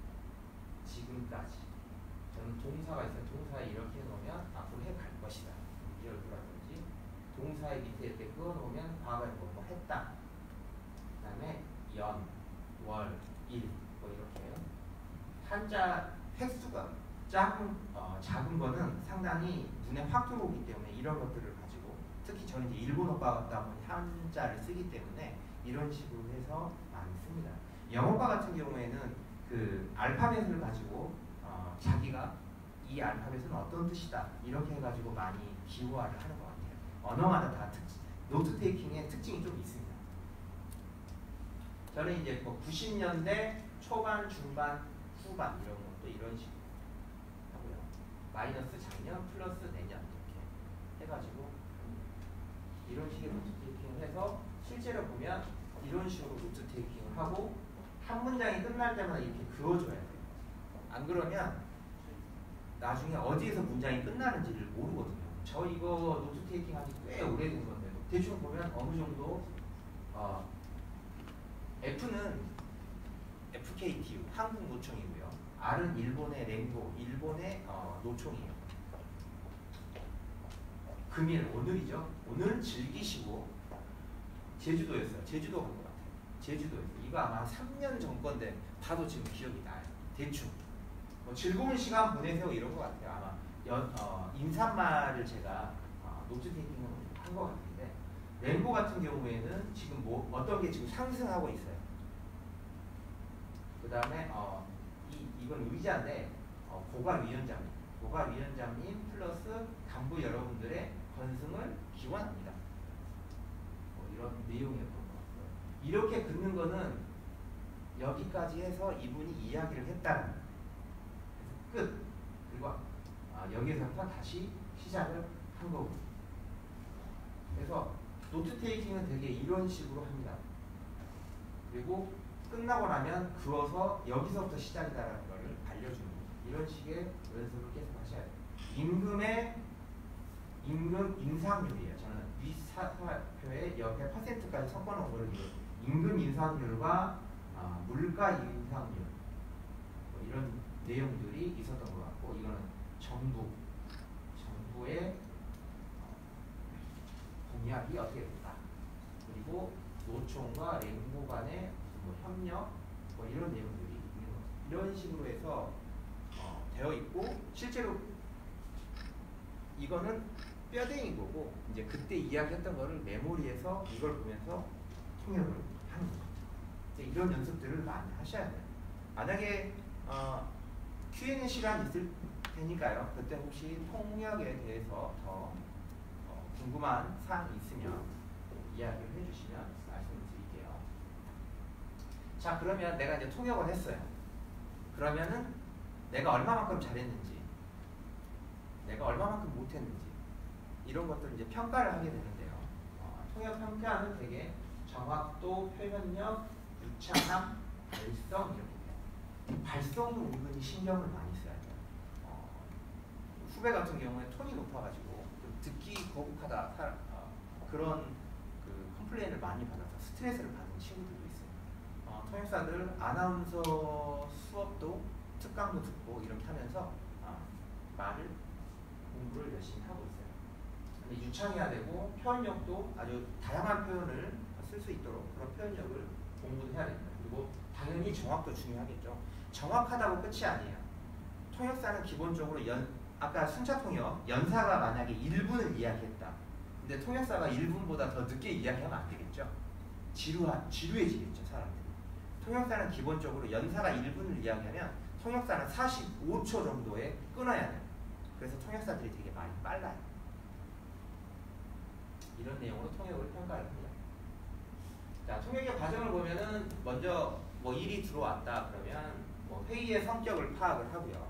지금까지. 저는 동사가 있어요. 동사에 이렇게 해놓으면 앞으로 해갈 것이다. 이열구라든지 동사의 밑에 이렇게 그어놓으면 과거에 뭐 했다. 그 다음에 연, 월, 일 이렇게 한자 획수가 작은 거는 상당히 눈에 확 들어오기 때문에 이런 것들을 가지고 특히 저는 이제 일본어과다 보니 한자를 쓰기 때문에 이런 식으로 해서 많이 씁니다. 영어과 같은 경우에는 그 알파벳을 가지고 자기가 이 알파벳은 어떤 뜻이다 이렇게 해가지고 많이 기호화를 하는 것 같아요. 언어마다 다 노트 테이킹의 특징이 좀 있습니다. 저는 이제 90년대 초반, 중반, 후반 이런 것도 이런 식으로 하고요. 마이너스 작년 플러스 내년 이렇게 해가지고 이런 식의 노트 테이킹을 해서 실제로 보면 이런 식으로 노트 테이킹을 하고 한 문장이 끝날 때마다 이렇게 그어줘야 돼요. 안 그러면 나중에 어디에서 문장이 끝나는지를 모르거든요. 저 이거 노트 테이킹 한지 꽤 오래된 건데도 대충 보면 어느 정도 F는 FKTU 한국 노총이고요. R은 일본의 랭고 일본의 노총이에요. 금일 오늘이죠. 오늘 즐기시고 제주도였어요. 제주도 간 것 같아요. 제주도에서 이거 아마 3년 전 건데 봐도 지금 기억이 나요. 대충 즐거운 시간 보내세요 이런 것 같아요. 아마 인사말을 제가 노트 테이킹을 한 것 같은데 랭고 같은 경우에는 지금 어떤 게 지금 상승하고 있어요. 그 다음에 이건 의자인데 고관위원장 고과위원장님 플러스 간부 여러분들의 건승을 기원합니다. 뭐 이런 내용이었던 것 같고요. 이렇게 긋는 거는 여기까지 해서 이분이 이야기를 했다는 거예요. 그래서 끝. 그리고 여기서부터 다시 시작을 한 거고. 그래서 노트 테이킹은 되게 이런 식으로 합니다. 그리고 끝나고 나면 그어서 여기서부터 시작이다라는 거를 알려주는 거예요. 이런 식의 연습을 계속 하셔야 돼요. 임금 인상률이에요. 저는 윗사표에 옆에 퍼센트까지 섞어놓은 거를 임금 인상률과 물가 인상률 뭐 이런 내용들이 있었던 것 같고, 이거는 정부의 공약이 어떻게 된다. 그리고 노총과 랭고 간의 뭐 협력 뭐 이런 내용들이 있는 것 같아요. 이런 식으로 해서 되어 있고, 실제로 이거는 뼈대인 거고, 이제 그때 이야기했던 거를 메모리에서 이걸 보면서 통역을 하는 거죠. 이제 이런 연습들을 많이 하셔야 돼요. 만약에 Q&A 시간 있을 테니까요. 그때 혹시 통역에 대해서 더 궁금한 사항이 있으면 이야기를 해주시면 말씀을 드릴게요. 자, 그러면 내가 이제 통역을 했어요. 그러면은 내가 얼마만큼 잘했는지, 내가 얼마만큼 못했는지 이런 것들을 이제 평가를 하게 되는데요. 통역 평가는 되게 정확도, 표현력, 유창함, 발성 이렇게 돼요. 발성도 은근히 신경을 많이 써야 돼요. 후배 같은 경우에 톤이 높아가지고 좀 듣기 거북하다 그런 그 컴플레인을 많이 받아서 스트레스를 받는 친구들도 있어요. 통역사들 아나운서 수업도 특강도 듣고 이렇게 하면서 말을 공부를 열심히 하고 있어요. 근데 유창해야 되고 표현력도 아주 다양한 표현을 쓸 수 있도록 그런 표현력을 공부도 해야 됩니다. 그리고 당연히 정확도 중요하겠죠. 정확하다고 끝이 아니에요. 통역사는 기본적으로 아까 순차통역 연사가 만약에 1분을 이야기했다. 근데 통역사가 1분보다 더 늦게 이야기하면 안 되겠죠. 지루해지겠죠, 사람들이. 통역사는 기본적으로 연사가 1분을 이야기하면 통역사는 45초 정도에 끊어야 돼요. 그래서 통역사들이 되게 많이 빨라요. 이런 내용으로 통역을 평가를 합니다. 자, 통역의 과정을 보면은 먼저 뭐 일이 들어왔다 그러면 뭐 회의의 성격을 파악을 하고요.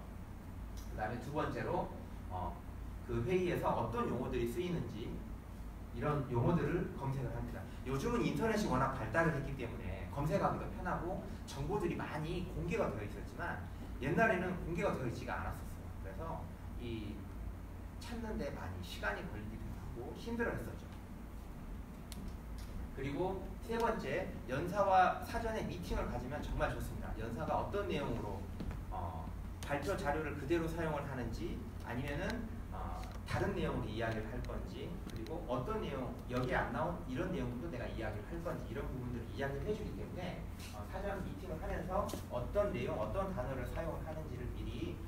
그 다음에 두 번째로 그 회의에서 어떤 용어들이 쓰이는지 이런 용어들을 검색을 합니다. 요즘은 인터넷이 워낙 발달을 했기 때문에 검색하기도 편하고 정보들이 많이 공개가 되어 있었지만 옛날에는 공개가 되어 있지가 않았었어요. 그래서 이 찾는데 많이 시간이 걸리기도 하고 힘들어했었죠. 그리고 세 번째, 연사와 사전에 미팅을 가지면 정말 좋습니다. 연사가 어떤 내용으로 발표 자료를 그대로 사용을 하는지 아니면은 다른 내용으로 이야기를 할 건지, 그리고 어떤 내용, 여기에 안 나온 이런 내용도 내가 이야기를 할 건지 이런 부분들을 이야기를 해주기 때문에 사전 미팅을 하면서 어떤 내용, 어떤 단어를 사용을 하는지를 미리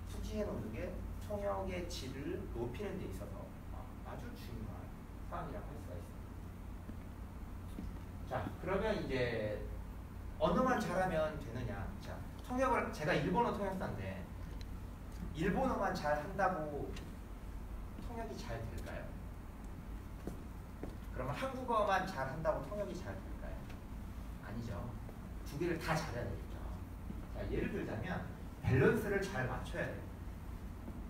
숙지해 놓는 게 통역의 질을 높이는 데 있어서 아주 중요한 사항이라고 할 수가 있습니다. 자, 그러면 이제 언어만 잘하면 되느냐? 자, 통역을 제가 일본어 통역사인데 일본어만 잘 한다고 통역이 잘 될까요? 그러면 한국어만 잘 한다고 통역이 잘 될까요? 아니죠. 두 개를 다 잘해야 되겠죠. 자, 예를 들자면 밸런스를 잘 맞춰야 돼요.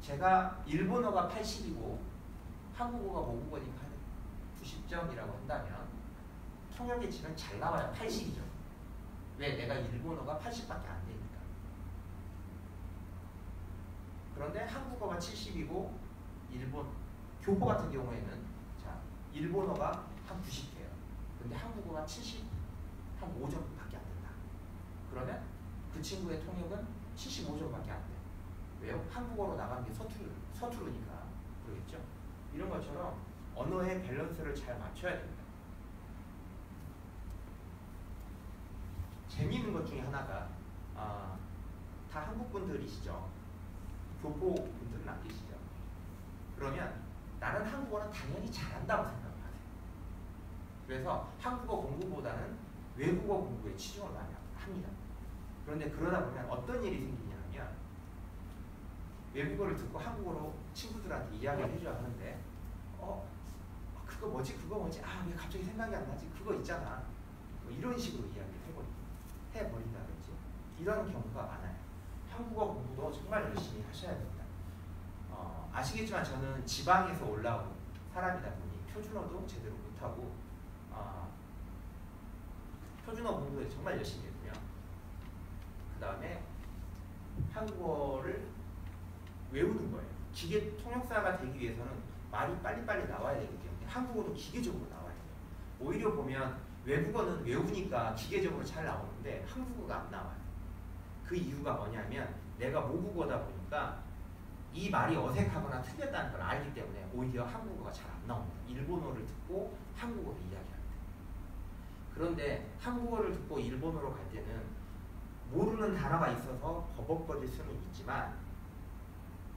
제가 일본어가 80이고 한국어가 모국어니까 90점이라고 한다면 통역의 질은 잘 나와야 80이죠. 왜? 내가 일본어가 80밖에 안 되니까. 그런데 한국어가 70이고 일본 교포 같은 경우에는 자, 일본어가 한 90개예요. 근데 한국어가 70, 한 5점밖에 안 된다. 그러면 그 친구의 통역은 75점밖에 안 돼요. 왜요? 한국어로 나가는 게 서투르니까. 그러겠죠? 이런 것처럼 언어의 밸런스를 잘 맞춰야 됩니다. 재미있는 것 중에 하나가 다 한국 분들이시죠. 교포 분들은 안 계시죠. 그러면 나는 한국어는 당연히 잘한다고 생각을 하세요. 그래서 한국어 공부보다는 외국어 공부에 치중을 많이 합니다. 그런데 그러다 보면 어떤 일이 생기냐 하면 외국어를 듣고 한국어로 친구들한테 이야기를 해줘야 하는데 그거 뭐지 왜 갑자기 생각이 안 나지 그거 있잖아 뭐 이런 식으로 이야기를 해버린다 그러지. 이런 경우가 많아요. 한국어 공부도 정말 열심히 하셔야 됩니다. 아시겠지만 저는 지방에서 올라온 사람이다 보니 표준어도 제대로 못하고 표준어 공부를 정말 열심히 했고요. 그 다음에 한국어를 외우는 거예요. 기계 통역사가 되기 위해서는 말이 빨리빨리 나와야 되기 때문에 한국어도 기계적으로 나와야 돼요. 오히려 보면 외국어는 외우니까 기계적으로 잘 나오는데 한국어가 안 나와요. 그 이유가 뭐냐면 내가 모국어다 보니까 이 말이 어색하거나 틀렸다는 걸 알기 때문에 오히려 한국어가 잘 안 나옵니다. 일본어를 듣고 한국어로 이야기합니다. 그런데 한국어를 듣고 일본어로 갈 때는 모르는 단어가 있어서 버벅거릴 수는 있지만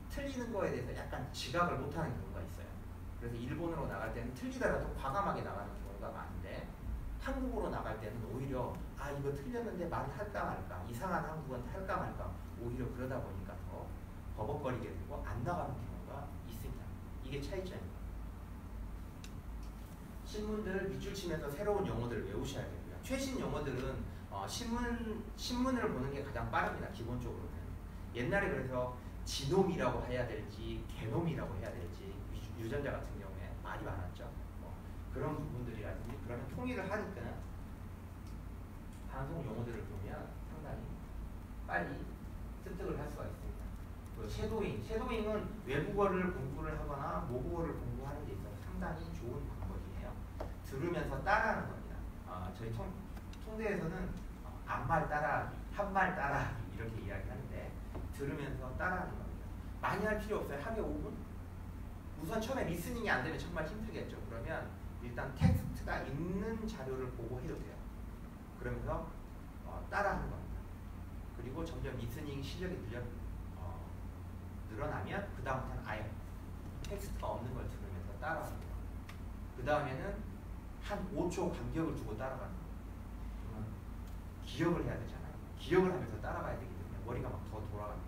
틀리는 거에 대해서 약간 지각을 못하는 경우가 있어요. 그래서 일본어로 나갈 때는 틀리더라도 과감하게 나가는 경우가 많은데 한국어로 나갈 때는 오히려 이거 틀렸는데 말을 할까 말까 이상한 한국어는 할까 말까 오히려 그러다 보니까 더 버벅거리게 되고 안 나가는 경우가 있습니다. 이게 차이점입니다. 신문들 밑줄 치면서 새로운 용어들을 외우셔야 되고요. 최신 용어들은 신문을 보는 게 가장 빠릅니다. 기본적으로는. 옛날에 그래서 지놈이라고 해야 될지 개놈이라고 해야 될지 유전자 같은 경우에 말이 많았죠. 그런 부분들이라든지 그러면 통일을 하니까 방송 용어들을 보면 상당히 빨리 습득을 할 수가 있습니다. 섀도잉은 외국어를 공부를 하거나 모국어를 공부하는 데 있어서 상당히 좋은 방법이에요. 들으면서 따라하는 겁니다. 저희 통대에서는 앞말 따라하기, 한말 따라하기 이렇게 이야기하는데 들으면서 따라하는 겁니다. 많이 할 필요 없어요. 하루에 5분? 우선 처음에 리스닝이 안 되면 정말 힘들겠죠. 그러면 일단 텍스트가 있는 자료를 보고 해도 돼요. 그러면서 따라하는 겁니다. 그리고 점점 리스닝 실력이 늘어나면 그 다음부터는 아예 텍스트가 없는 걸 들으면서 따라하는 거예요. 그 다음에는 한 5초 간격을 두고 따라가는 거예요. 그러면 기억을 해야 되잖아요. 기억을 하면서 따라가야 되기 때문에 머리가 막 더 돌아갑니다.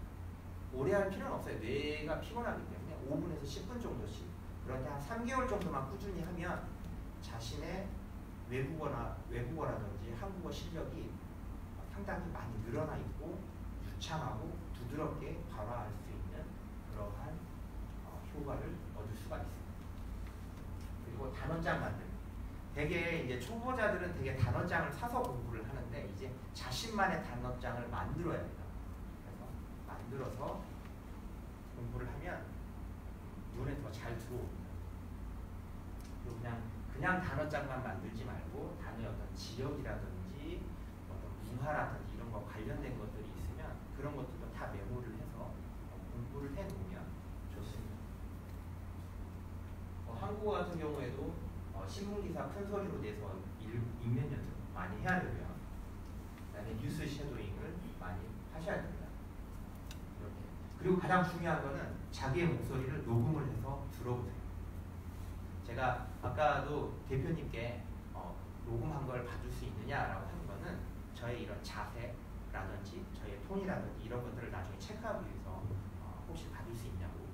오래 할 필요는 없어요. 뇌가 피곤하기 때문에 5분에서 10분 정도씩 그런데 한 3개월 정도만 꾸준히 하면 자신의 외국어라든지 한국어 실력이 상당히 많이 늘어나 있고 유창하고 부드럽게 발화할 수 있는 그러한 효과를 얻을 수가 있습니다. 그리고 단원장 만들기. 되게 이제 초보자들은 되게 단원장을 사서 공부를 하는데 이제 자신만의 단원장을 만들어야 돼요. 그래서 만들어서 공부를 하면 눈에 더 잘 들어옵니다. 그리고 그냥 단어장만 만들지 말고 단어의 어떤 지역이라든지 어떤 문화라든지 이런 거 관련된 것들이 있으면 그런 것들도 다 메모를 해서 공부를 해놓으면 좋습니다. 한국어 같은 경우에도 신문기사 큰 소리로 내서 읽는 연습 많이 해야 되고요. 그다음에 뉴스 섀도잉을 많이 하셔야 됩니다. 이렇게. 그리고 가장 중요한 거는 자기의 목소리를 녹음을 해서 들어보세요. 제가 아까도 대표님께 녹음한 걸 봐줄 수 있느냐라고 한 거는 저의 이런 자세라든지 저의 톤이라든지 이런 것들을 나중에 체크하기 위해서 혹시 받을 수 있냐고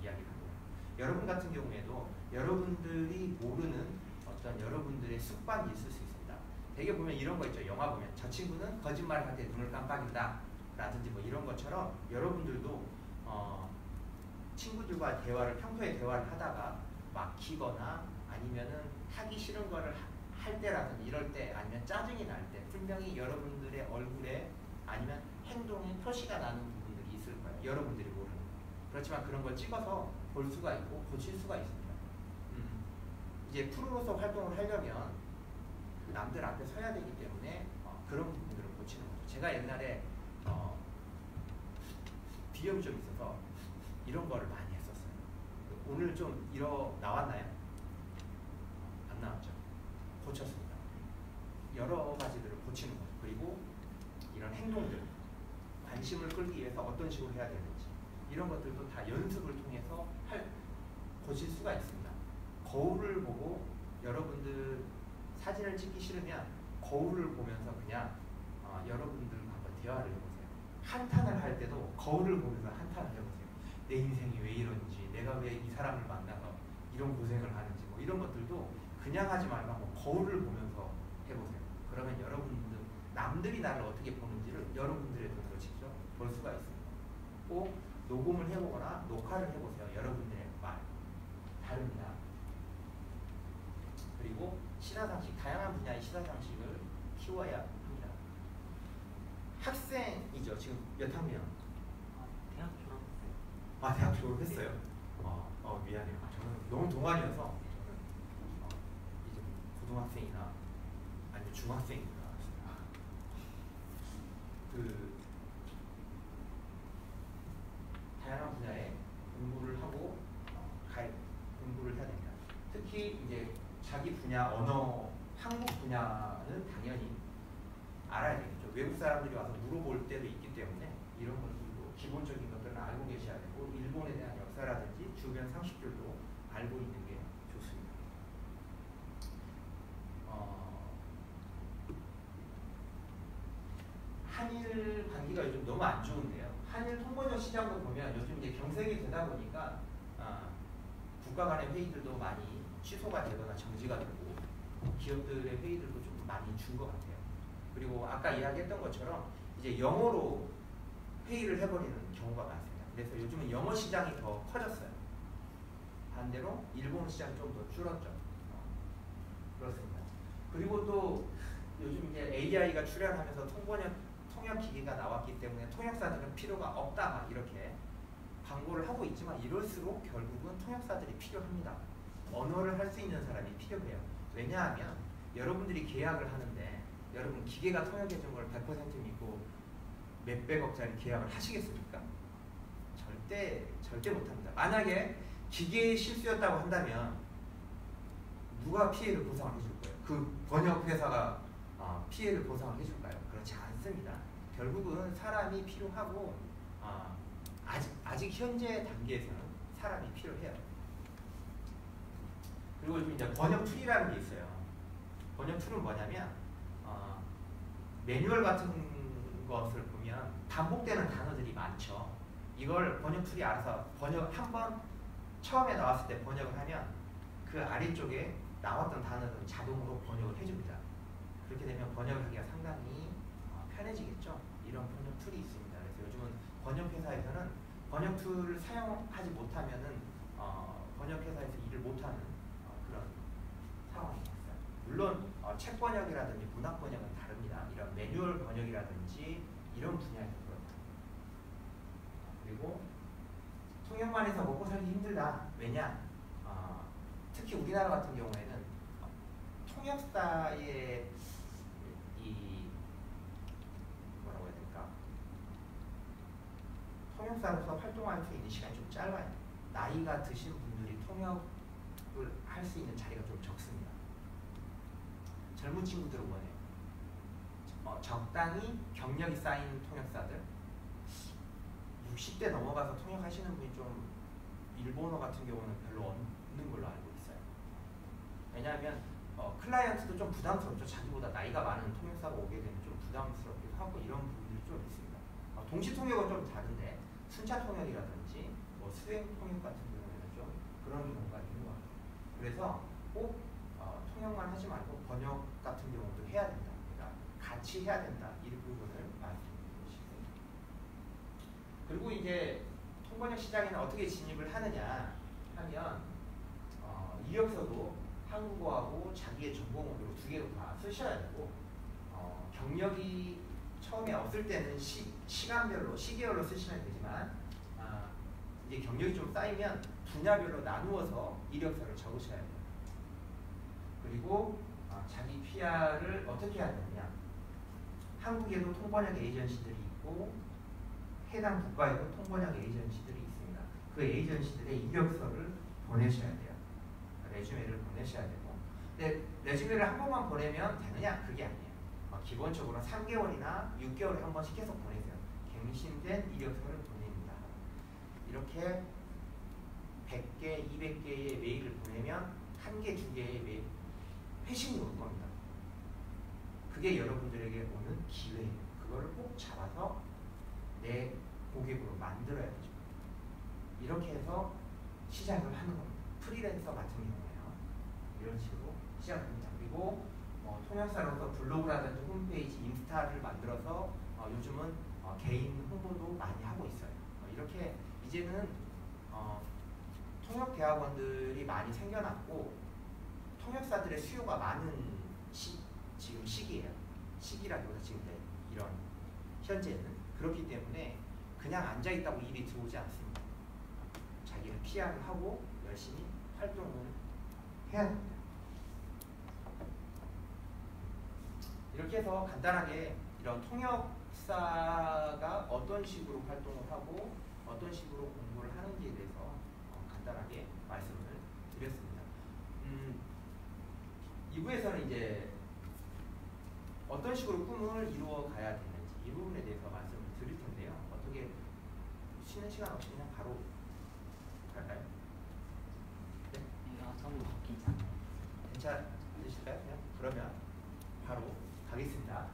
이야기를 합니다. 여러분 같은 경우에도 여러분들이 모르는 어떤 여러분들의 습관이 있을 수 있습니다. 되게 보면 이런 거 있죠. 영화 보면 저 친구는 거짓말을 할 때 눈을 깜빡인다 라든지 뭐 이런 것처럼 여러분들도 친구들과 평소에 대화를 하다가 막히거나 아니면은 하기 싫은 거를 할 때라든지 이럴 때 아니면 짜증이 날 때 분명히 여러분들의 얼굴에 아니면 행동에 표시가 나는 부분들이 있을 거예요. 여러분들이 모르는. 그렇지만 그런 걸 찍어서 볼 수가 있고 고칠 수가 있습니다. 이제 프로로서 활동을 하려면 남들 앞에 서야 되기 때문에 그런 부분들을 고치는 거죠. 제가 옛날에 비염이 좀 있어서 이런 거를 많이 했었어요. 오늘 좀 나왔나요? 안 나왔죠. 고쳤습니다. 여러 가지들을 고치는 거죠. 그리고 이런 행동들, 관심을 끌기 위해서 어떤 식으로 해야 되는지 이런 것들도 다 연습을 통해서 고칠 수가 있습니다. 거울을 보고 여러분들 사진을 찍기 싫으면 거울을 보면서 그냥 여러분들과 한번 대화를 해보세요. 한탄을 할 때도 거울을 보면서 한탄을 해보세요. 내 인생이 왜 이런지, 내가 왜 이 사람을 만나서 이런 고생을 하는지, 뭐 이런 것들도 그냥 하지 말고 한번 거울을 보면서 해보세요. 그러면 여러분들 남들이 나를 어떻게 보는지를 여러분들의 눈으로 직접 볼 수가 있습니다. 꼭 녹음을 해보거나 녹화를 해보세요. 여러분들의 말 다릅니다. 그리고 시사상식, 다양한 분야의 시사상식을 키워야 합니다. 학생이죠. 지금 몇 학년? 대학 졸업했어요. 아, 대학 졸업했어요. 미안해요. 저는 너무 동안이어서 이제 고등학생이나 아니면 중학생이나 그 다양한 분야에 공부를 하고 공부를 해야 됩니다. 특히 이제 자기 분야 언어, 한국 분야는 당연히 알아야 되겠죠. 외국 사람들이 와서 물어볼 때도 있기 때문에 이런 것들도 기본적인 것들은 알고 계셔야 되고, 일본에 대한 역사라든지 주변 상식들도 알고 있는 게 좋습니다. 한일 관계가 요즘 너무 안 좋은데요. 한일 통번역 시장도 보면 요즘 이제 경색이 되다 보니까 국가 간의 회의들도 많이 취소가 되거나 정지가 되고, 기업들의 회의들도 좀 많이 준 것 같아요. 그리고 아까 이야기했던 것처럼 이제 영어로 회의를 해버리는 경우가 많습니다. 그래서 요즘은 영어 시장이 더 커졌어요. 반대로 일본 시장이 좀 더 줄었죠. 그렇습니다. 그리고 또 요즘 이제 AI가 출현하면서 통역 기기가 나왔기 때문에 통역사들은 필요가 없다 막 이렇게 광고를 하고 있지만, 이럴수록 결국은 통역사들이 필요합니다. 언어를 할 수 있는 사람이 필요해요. 왜냐하면 여러분들이 계약을 하는데 여러분 기계가 통역해 준 걸 100% 믿고 몇백억짜리 계약을 하시겠습니까? 절대 못합니다. 만약에 기계의 실수였다고 한다면 누가 피해를 보상을 해줄 거예요? 그 번역 회사가 피해를 보상을 해줄까요? 그렇지 않습니다. 결국은 사람이 필요하고, 아직 현재 단계에서는 사람이 필요해요. 그리고 요즘 이제 번역 툴이라는 게 있어요. 번역 툴은 뭐냐면 매뉴얼 같은 것을 보면 반복되는 단어들이 많죠. 이걸 번역 툴이 알아서 한번 처음에 나왔을 때 번역을 하면 그 아래쪽에 나왔던 단어는 자동으로 번역을 해줍니다. 그렇게 되면 번역을 하기가 상당히 편해지겠죠. 이런 번역 툴이 있습니다. 그래서 요즘은 번역 회사에서는 번역 툴을 사용하지 못하면은 번역 회사에서 일을 못하는 그런 상황이 있어요. 물론 책 번역이라든지 문학 번역은 다릅니다. 이런 매뉴얼 번역이라든지 이런 분야에서 그렇다. 그리고 통역만 해서 먹고 살기 힘들다. 왜냐? 특히 우리나라 같은 경우에는 통역사의 뭐라고 해야 될까? 통역사로서 활동할 수 있는 시간이 좀 짧아요. 나이가 드신 분들이 통역을 할 수 있는 자리가 좀 적습니다. 젊은 친구들은 원해요. 적당히 경력이 쌓인 통역사들, 60대 넘어가서 통역하시는 분이 좀 일본어 같은 경우는 별로 없는 걸로 알고 있어요. 왜냐하면 클라이언트도 좀 부담스럽죠. 자기보다 나이가 많은 통역사가 오게 되면 좀 부담스럽기도 하고 이런 부분들이 좀 있습니다. 동시 통역은 좀 다른데 순차 통역이라든지 뭐 수행 통역 같은 경우에는 좀 그런 경우가 있는 것 같아요. 그래서 꼭 통역만 하지 말고 번역 같은 경우도 해야 된다. 그러니까 같이 해야 된다. 이 부분을 말씀드리고 싶습니다. 그리고 이제 통번역 시장에는 어떻게 진입을 하느냐 하면 이력서도 한국어하고 자기의 전공으로 두 개로 다 쓰셔야 되고, 경력이 처음에 없을 때는 시간별로, 시계열로 쓰시면 되지만 이제 경력이 좀 쌓이면 분야별로 나누어서 이력서를 적으셔야 돼요. 그리고 자기 PR을 어떻게 해야 되느냐. 한국에도 통번역 에이전시들이 있고 해당 국가에도 통번역 에이전시들이 있습니다. 그 에이전시들의 이력서를 보내셔야 돼요. 레주메를 보내셔야 되고, 근데 레주메를 한 번만 보내면 되느냐? 그게 아니에요. 기본적으로 3개월이나 6개월에 한 번씩 계속 보내세요. 갱신된 이력서를 보냅니다. 이렇게 100개, 200개의 메일을 보내면 1개, 2개의 회신이 올 겁니다. 그게 여러분들에게 오는 기회예요. 그거를 꼭 잡아서 내 고객으로 만들어야 되죠. 이렇게 해서 시작을 하는 겁니다. 프리랜서 같은 경우에요. 이런 식으로 시작합니다. 그리고 통역사로서 블로그라든지 홈페이지, 인스타를 만들어서 요즘은 개인 홍보도 많이 하고 있어요. 이렇게 이제는 통역 대학원들이 많이 생겨났고 통역사들의 수요가 많은 지금 시기라기보다 지금 이런 현재는 그렇기 때문에 그냥 앉아 있다고 일이 들어오지 않습니다. 자기는 PR을 하고 열심히 활동을 해야 됩니다. 이렇게 해서 간단하게 이런 통역사가 어떤 식으로 활동을 하고 어떤 식으로 공부를 하는지에 대해서 간단하게 말씀을 드렸습니다. 2부에서는 이제 어떤 식으로 꿈을 이루어 가야 되는지 이 부분에 대해서 말씀을 드릴 텐데요. 어떻게 쉬는 시간 없이 그냥 바로 갈까요? 네? 저는 괜찮아요. 괜찮으실까요? 그러면 바로 가겠습니다.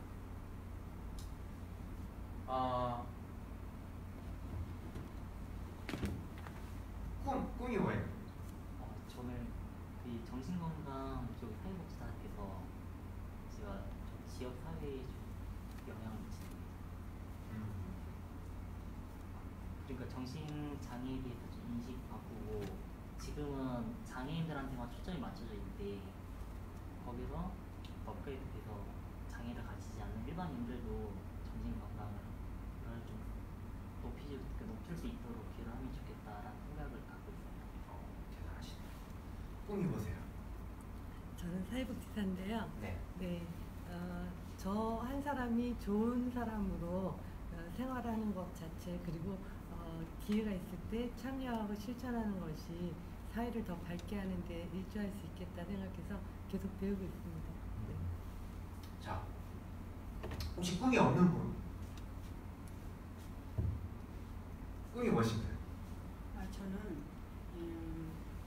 꿈이 뭐예요? 저는 그 정신건강 쪽 사회복지사께서 제가 지역 사회에 좀 영향을 미칩니다. 그러니까 정신 장애에 대해서 좀 인식 바꾸고 지금은 장애인들한테만 초점이 맞춰져 있는데 거기서 업그레이드돼서 장애를 가지지 않는 일반인들도 정신 건강을 좀 높일 수 있도록 기여를 하면 좋겠다라는 생각을 갖고 있어요. 대단하시네요. 꿈이 뭐세요? 저는 사회복지사인데요. 네. 네, 저 한 사람이 좋은 사람으로 생활하는 것 자체 그리고 기회가 있을 때 참여하고 실천하는 것이 사회를 더 밝게 하는 데 일조할 수 있겠다 생각해서 계속 배우고 있습니다. 네. 자, 혹시 꿈이 없는 분? 꿈이 무엇인가요? 저는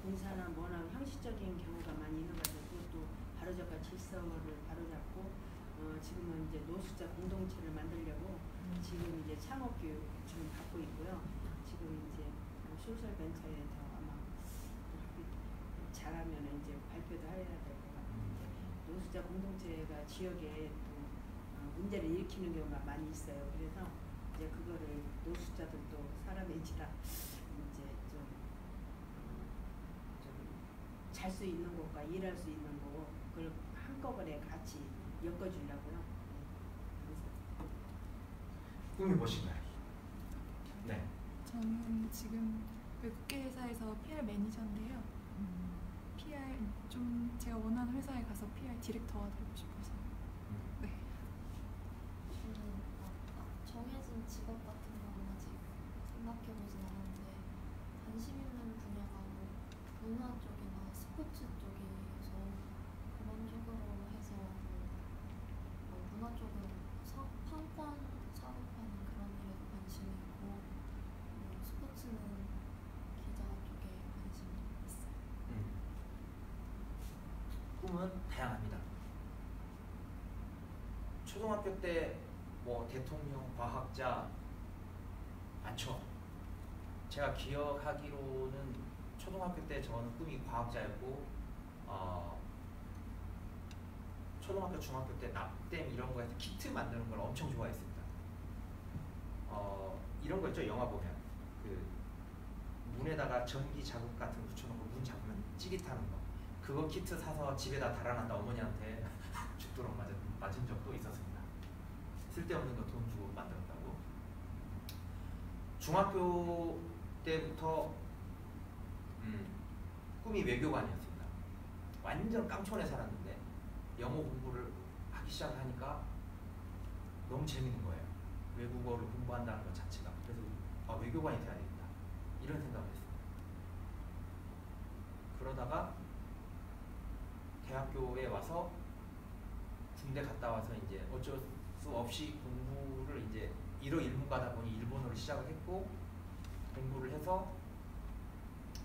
공사나 뭐나 형식적인 경우가 많이 있는 것 같아요. 또 바로잡아 질서를 바로잡고 지금은 이제 노숙자 공동체를 만들려고 지금 이제 창업 교육 지금 받고 있고요. 지금 이제 소셜 벤처에서 아마 잘하면 이제 발표도 해야 될 것 같은데 노숙자 공동체가 지역에 또 문제를 일으키는 경우가 많이 있어요. 그래서 이제 그거를 노숙자들도 사람인지라 이제 좀 잘 수 있는 곳과 일할 수 있는 곳 그걸 한꺼번에 같이 엮어주려고요. 꿈이 무엇인가요? 네. 저는 지금 외국계 회사에서 PR 매니저인데요. PR 좀 제가 원하는 회사에 가서 PR 디렉터가 되고 싶어서. 네. 저는 정해진 직업 같은 건 아직 생각해보진 않았는데 관심 있는 분야가 문화 쪽이나 스포츠 쪽이어서 그런 쪽으로 해서 문화 쪽은 판권 작업하는 그런 일에도 관심이 있고 스포츠는 기자 쪽에 관심이 있어요. 꿈은 다양합니다. 초등학교 때 뭐 대통령, 과학자 많죠. 제가 기억하기로는 초등학교 때 저는 꿈이 과학자였고 초등학교, 중학교 때 납땜 이런 거에서 키트 만드는 걸 엄청 좋아했습니다. 이런 거 있죠. 영화 보면 그 문에다가 전기 자국 같은 거 붙여놓고 문 잡으면 찌릿하는 거 그거 키트 사서 집에다 달아놨다 어머니한테 죽도록 맞은 적도 있었습니다. 쓸데없는 거 돈 주고 만들었다고. 중학교 때부터 꿈이 외교관이었습니다. 완전 깡촌에 살았는데 영어 공부를 하기 시작하니까 너무 재밌는 거예요. 외국어를 공부한다는 것 자체가. 그래서 외교관이 돼야 되겠다 이런 생각을 했습니다. 그러다가 대학교에 와서 군대 갔다 와서 이제 어쩔 수 없이 공부를 이제 일어일문가다 보니 일본어를 시작을 했고 공부를 해서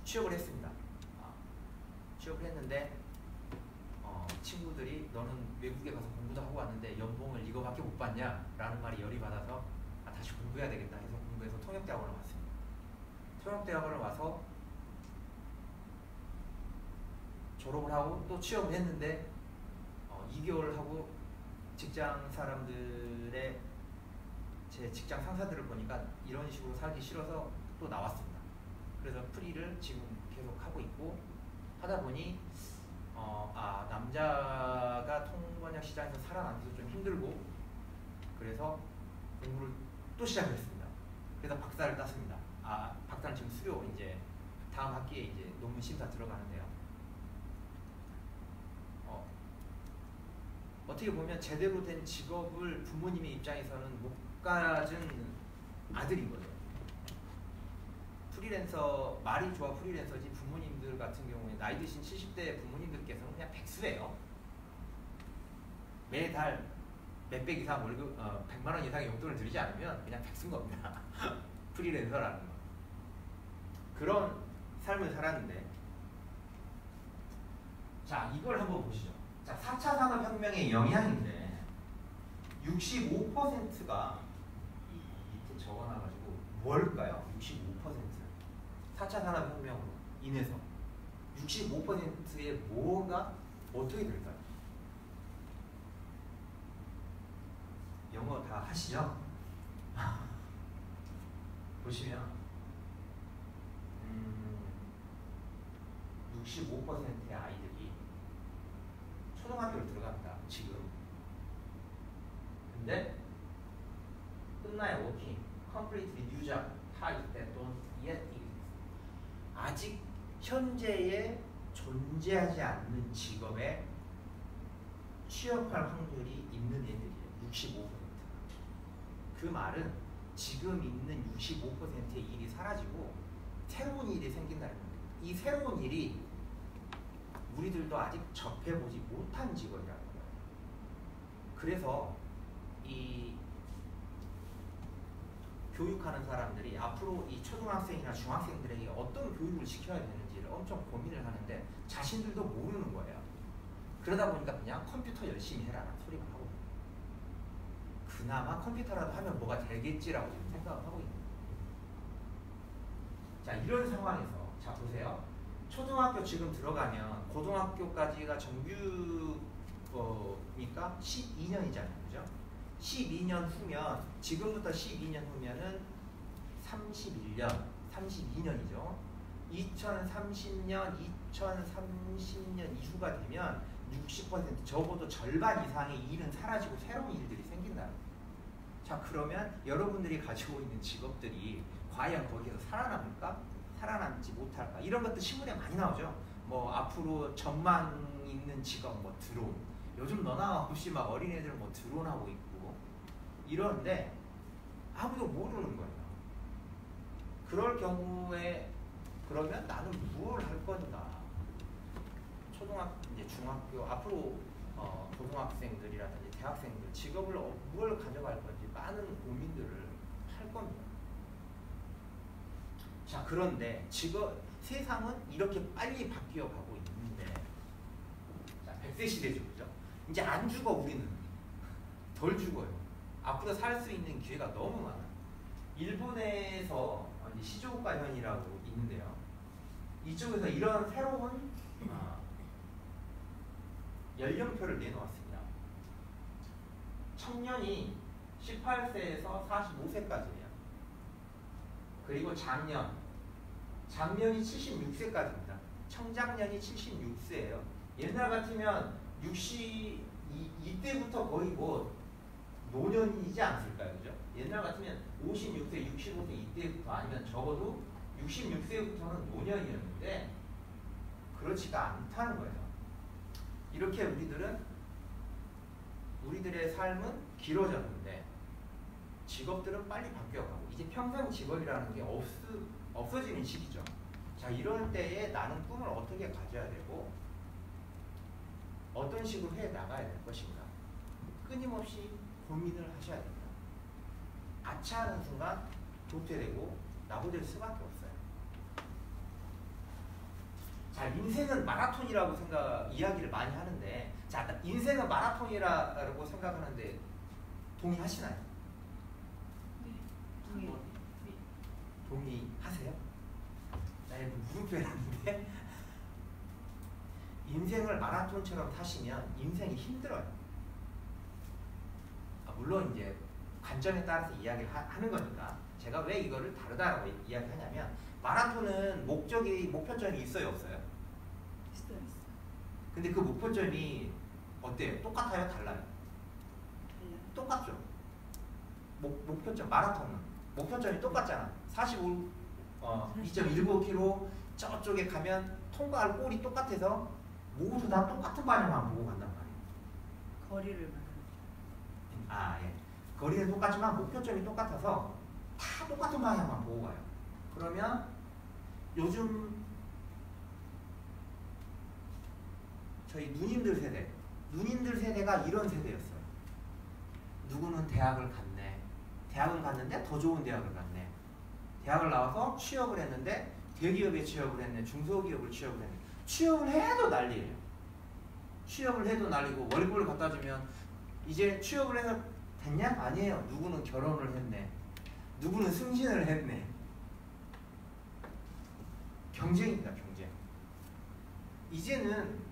취업을 했습니다. 취업을 했는데 친구들이 너는 외국에 가서 공부도 하고 왔는데 연봉을 이거밖에 못 받냐? 라는 말이 열이 받아서 다시 공부해야 되겠다 해서 공부해서 통역대학원을 갔습니다. 초등학대학원을 와서 졸업을 하고 또 취업을 했는데 2개월 하고 직장 사람들의 제 직장 상사들을 보니까 이런 식으로 살기 싫어서 또 나왔습니다. 그래서 프리를 지금 계속 하고 있고 하다 보니 남자가 통번역 시장에서 살아남기도 좀 힘들고 그래서 공부를 또 시작했습니다. 그래서 박사를 땄습니다. 박사는 지금 수료 이제 다음 학기에 이제 논문 심사 들어가는데요. 어떻게 보면 제대로 된 직업을 부모님의 입장에서는 못 가진 아들인 거죠. 프리랜서, 말이 좋아 프리랜서지 부모님들 같은 경우에 나이 드신 70대 부모님들께서는 그냥 백수예요. 매달 몇백 이상 월급, 100만 원 이상의 용돈을 들이지 않으면 그냥 백수인 겁니다. 프리랜서라는 거. 그런 삶을 살았는데, 자, 이걸 한번 보시죠. 자, 4차 산업혁명의 영향인데 65%가 밑에 적어놔가지고 뭘까요? 65%. 4차 산업혁명으로 인해서 65%의 뭐가 어떻게 될까요? 영어 다 하시죠? 보시면 65%의 아이들이 초등학교를 들어갑니다. 지금. 근데 끝나요. 워킹. Completely new job. Type that don't yet exist. 아직 현재에 존재하지 않는 직업에 취업할 확률이 있는 애들이에요. 65%. 그 말은 지금 있는 65%의 일이 사라지고 새로운 일이 생긴다는 겁니다. 이 새로운 일이 우리들도 아직 접해보지 못한 직업이라는 거예요. 그래서 이 교육하는 사람들이 앞으로 이 초등학생이나 중학생들에게 어떤 교육을 시켜야 되는지를 엄청 고민을 하는데 자신들도 모르는 거예요. 그러다 보니까 그냥 컴퓨터 열심히 해라는 소리만 하고 그나마 컴퓨터라도 하면 뭐가 되겠지라고 지금 생각을 하고 있는 거예요. 자, 이런 상황에서 자 보세요. 초등학교 지금 들어가면 고등학교까지가 정규니까 12년이잖아요. 그죠? 12년 후면 지금부터 12년 후면은 32년이죠. 2030년, 2030년 이후가 되면 60% 적어도 절반 이상의 일은 사라지고 새로운 일들이 생긴다. 자, 그러면 여러분들이 가지고 있는 직업들이 과연 거기서 살아남을까? 살아남지 못할까? 이런 것도 신문에 많이 나오죠. 뭐 앞으로 전망 있는 직업, 뭐 드론. 요즘 너나 없이 막 어린애들 뭐 드론 하고 있고 이러는데 아무도 모르는 거예요. 그럴 경우에 그러면 나는 무엇을 할 건가? 초등학교, 이제 중학교 앞으로 고등학생들이라든지 대학생들 직업을 무엇을 가져갈 건지 많은 고민들을 할 겁니다. 자, 그런데 세상은 이렇게 빨리 바뀌어 가고 있는데, 자, 100세 시대죠, 그죠? 이제 안 죽어, 우리는. 덜 죽어요. 앞으로 살 수 있는 기회가 너무 많아요. 일본에서 시조가현이라고 있는데요. 이쪽에서 이런 새로운 연령표를 내놓았습니다. 청년이 18세에서 45세까지예요. 그리고 장년이 76세까지입니다. 청장년이 76세예요. 옛날 같으면 이때부터 거의 뭐 노년이지 않을까요? 그죠? 옛날 같으면 56세, 65세 이때부터 아니면 적어도 66세부터는 노년이었는데 그렇지가 않다는 거예요. 이렇게 우리들의 삶은 길어졌는데 직업들은 빨리 바뀌어가고 이제 평생 직업이라는 게 없어지는 시기죠. 자, 이럴 때에 나는 꿈을 어떻게 가져야 되고 어떤 식으로 해 나가야 될 것인가 끊임없이 고민을 하셔야 됩니다. 아차하는 순간 도태되고 나부될 수밖에 없어요. 자, 인생은 마라톤이라고 이야기를 많이 하는데, 자, 인생은 마라톤이라고 생각하는데 동의하시나요? 네. 동의. 동의하세요? 아니 물음표였는데 인생을 마라톤처럼 타시면 인생이 힘들어요. 물론 이제 관점에 따라서 이야기를 하는 거니까 제가 왜 이거를 다르다라고 이야기하냐면 마라톤은 목표점이 있어요 없어요? 있어요. 근데 그 목표점이 어때요? 똑같아요? 달라요? 달라요. 똑같죠. 목표점 마라톤은 목표점이 똑같잖아. 2.19km 저쪽에 가면 통과할 골이 똑같아서 모두 다 똑같은 방향만 보고 간단 말이에요. 거리를 말하는 예. 거리는 똑같지만 목표점이 똑같아서 다 똑같은 방향만 보고 가요. 그러면 요즘 저희 누님들 세대가 이런 세대였어요. 누구는 대학을 갔네. 대학을 갔는데 더 좋은 대학을 갔네. 대학을 나와서 취업을 했는데 대기업에 취업을 했네. 중소기업을 취업을 했네. 취업을 해도 난리예요. 취업을 해도 난리고 월급을 갖다 주면 이제 취업을 해서 됐냐? 아니에요. 누구는 결혼을 했네. 누구는 승진을 했네. 경쟁입니다. 경쟁. 이제는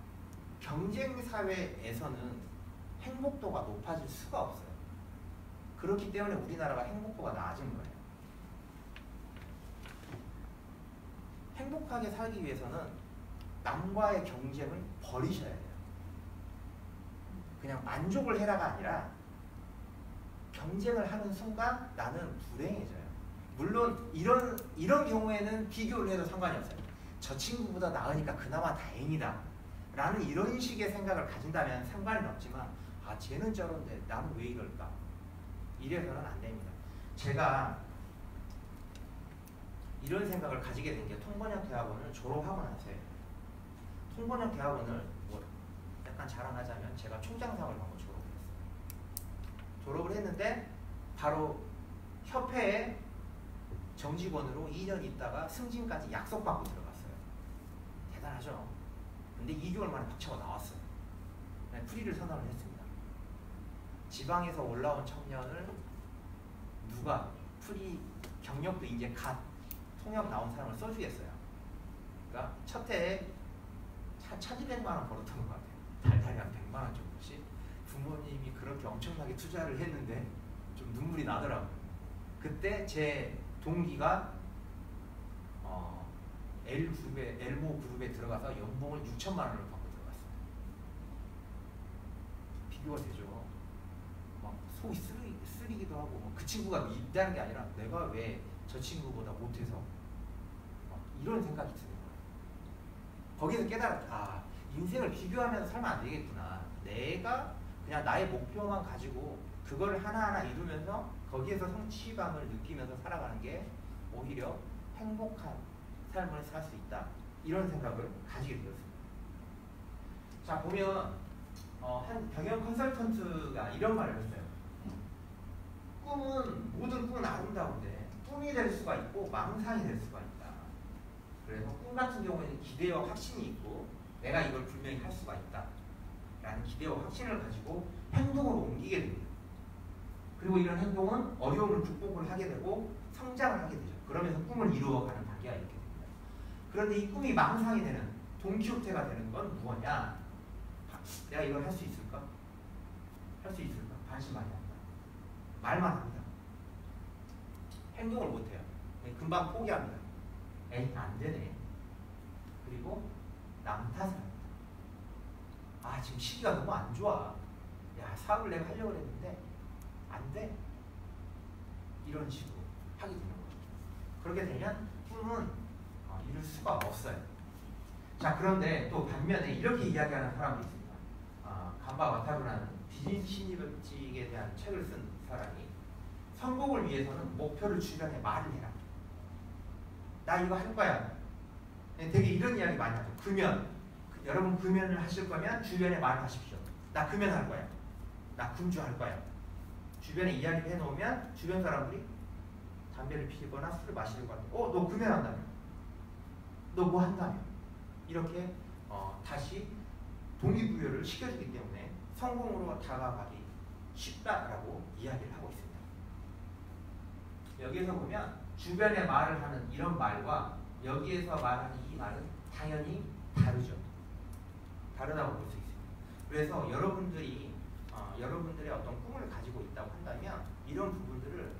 경쟁 사회에서는 행복도가 높아질 수가 없어요. 그렇기 때문에 우리나라가 행복도가 낮은 거예요. 행복하게 살기 위해서는 남과의 경쟁을 버리셔야 돼요. 그냥 만족을 해라가 아니라 경쟁을 하는 순간 나는 불행해져요. 물론 이런 경우에는 비교를 해도 상관이 없어요. 저 친구보다 나으니까 그나마 다행이다 라는 이런 식의 생각을 가진다면 상관은 없지만 쟤는 저런데 나는 왜 이럴까? 이래서는 안 됩니다. 제가 이런 생각을 가지게 된 게 통번역 대학원을 졸업하고 나서요. 통번역 대학원을 약간 자랑하자면 제가 총장상을 받고 졸업을 했어요. 졸업을 했는데 바로 협회에 정직원으로 2년 있다가 승진까지 약속받고 들어갔어요. 대단하죠? 근데 2개월 만에 박차고 나왔어요. 프리를 선언을 했습니다. 지방에서 올라온 청년을 누가 프리 경력도 이제 갓 통역 나온 사람을 써주겠어요. 그러니까 첫 해에 1,200만 원 벌었던 것 같아요. 달달이 한 100만 원 정도씩. 부모님이 그렇게 엄청나게 투자를 했는데 좀 눈물이 나더라고요. 그때 제 동기가 엘모 그룹에 들어가서 연봉을 6천만 원을 받고 들어갔어요. 비교가 되죠. 막 속이 쓰리기도 하고 그 친구가 밉다는 게 아니라 내가 왜 저 친구보다 못해서 이런 생각이 드는 거예요. 거기서 깨달았죠. 인생을 비교하면서 살면 안 되겠구나. 내가 그냥 나의 목표만 가지고 그거를 하나하나 이루면서 거기에서 성취감을 느끼면서 살아가는 게 오히려 행복한 삶을 살 수 있다. 이런 생각을 가지게 되었습니다. 자, 보면 한 경영 컨설턴트가 이런 말을 했어요. 모든 꿈은 아름다운데 꿈이 될 수가 있고 망상이 될 수가 있다. 그래서 꿈 같은 경우에는 기대와 확신이 있고 내가 이걸 분명히 할 수가 있다 라는 기대와 확신을 가지고 행동으로 옮기게 됩니다. 그리고 이런 행동은 어려움을 극복을 하게 되고 성장을 하게 되죠. 그러면서 꿈을 이루어가는 단계가 이렇게 됩니다. 그런데 이 꿈이 망상이 되는 돈키호테가 되는 건 무엇이냐? 내가 이걸 할 수 있을까? 할 수 있을까? 반신반의합니다. 말만 합니다. 행동을 못해요. 금방 포기합니다. 에이, 안 되네. 그리고 남 탓을 합니다. 지금 시기가 너무 안 좋아. 사업을 내가 하려고 했는데 안 돼. 이런 식으로 하게 되는 거죠. 그렇게 되면 꿈은 이룰 수가 없어요. 자, 그런데 또 반면에 이렇게 이야기하는 사람도 있습니다. 간바 와타루라는 비즈니스 심리법칙에 대한 책을 쓴 사람이 성공을 위해서는 목표를 주변에 말을 해라. 나 이거 할 거야. 되게 이런 이야기 많이 하죠. 금연. 여러분 금연을 하실 거면 주변에 말하십시오. 나 금연할 거야. 나 금주할 거야. 주변에 이야기를 해놓으면 주변 사람들이 담배를 피거나 술을 마시려고 하는데 너 금연한다며. 너 뭐 한다며. 이렇게 다시 동기부여를 시켜주기 때문에 성공으로 다가가기 쉽다라고 이야기를 하고 있습니다. 여기에서 보면 주변에 말을 하는 이런 말과 여기에서 말하는 이 말은 당연히 다르죠. 다르다고 볼 수 있습니다. 그래서 여러분들의 어떤 꿈을 가지고 있다고 한다면 이런 부분들을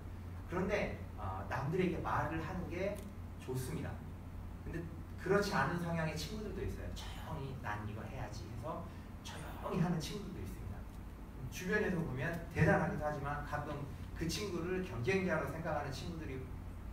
그런데 남들에게 말을 하는 게 좋습니다. 근데 그렇지 않은 성향의 친구들도 있어요. 조용히 난 이거 해야지 해서 조용히 하는 친구들도 있습니다. 주변에서 보면 대단하기도 하지만 가끔 그 친구를 경쟁자로 생각하는 친구들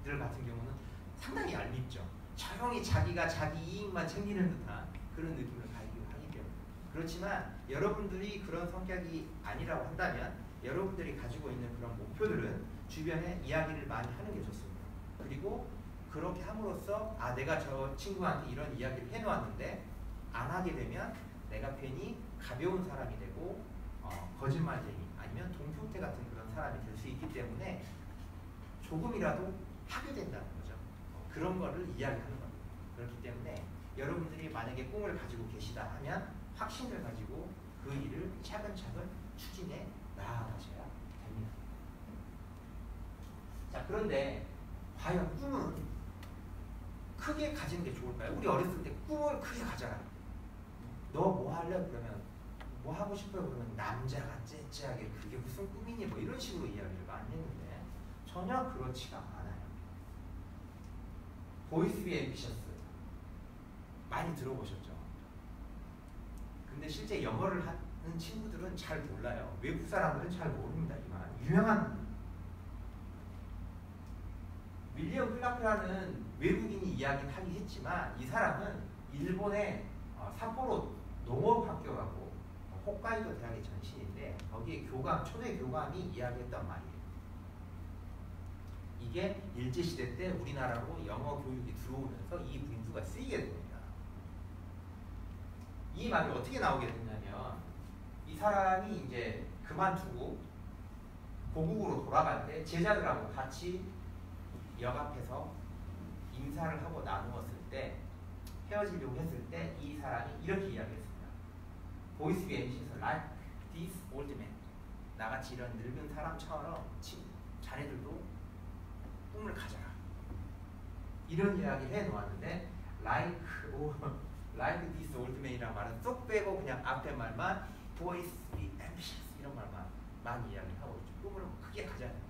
같은 경우는 상당히 얄밉죠. 조용히 자기가 자기 이익만 챙기는 듯한 그런 느낌을 가지고 하기 때문에. 그렇지만 여러분들이 그런 성격이 아니라고 한다면 여러분들이 가지고 있는 그런 목표들은 주변에 이야기를 많이 하는 게 좋습니다. 그리고 그렇게 함으로써 내가 저 친구한테 이런 이야기를 해놓았는데 안 하게 되면 내가 괜히 가벼운 사람이 되고 거짓말쟁이 아니면 동표태 같은 그런 사람이 될 수 있기 때문에 조금이라도 하게 된다는 거죠. 그런 거를 이야기하는 겁니다. 그렇기 때문에 여러분들이 만약에 꿈을 가지고 계시다 하면 확신을 가지고 그 일을 차근차근 추진해 나아가셔야 됩니다. 자, 그런데 과연 꿈은 크게 가지는 게 좋을까요? 우리 어렸을 때 꿈을 크게 가져라. 너 뭐 할래? 그러면 뭐 하고 싶어요? 그러면 남자가 째째하게 그게 무슨 꿈이니? 뭐 이런 식으로 이야기를 많이 했는데 전혀 그렇지가 않아요. 보이스 비 앰비셔스 많이 들어보셨죠? 근데 실제 영어를 하는 친구들은 잘 몰라요. 외국 사람들은 잘 모릅니다. 이만 유명한 윌리엄 클라크라는 외국인이 이야기는 하긴 했지만 이 사람은 일본의 삿포로 농업학교라고 홋카이도 대학의 전신인데 거기에 초대 교감이 이야기했단 말이에요. 이게 일제시대 때 우리나라로 영어 교육이 들어오면서 이 문구가 쓰이게 됩니다. 이 말이 어떻게 나오게 됐냐면 이 사람이 이제 그만두고 고국으로 돌아갈 때 제자들하고 같이 역 앞에서 인사를 하고 나누었을 때 헤어지려고 했을 때 이 사람이 이렇게 이야기했습니다. 보이스 비 앰비셔스 like this old man. 나같이 이런 늙은 사람처럼 자네들도 꿈을 가져라. 이런 이야기를 해놓았는데 like this old man이라는 말은 쏙 빼고 그냥 앞에 말만 boys be ambitious 이런 말만 많이 이야기를 하고 있죠. 꿈을 크게 가져야 됩니다.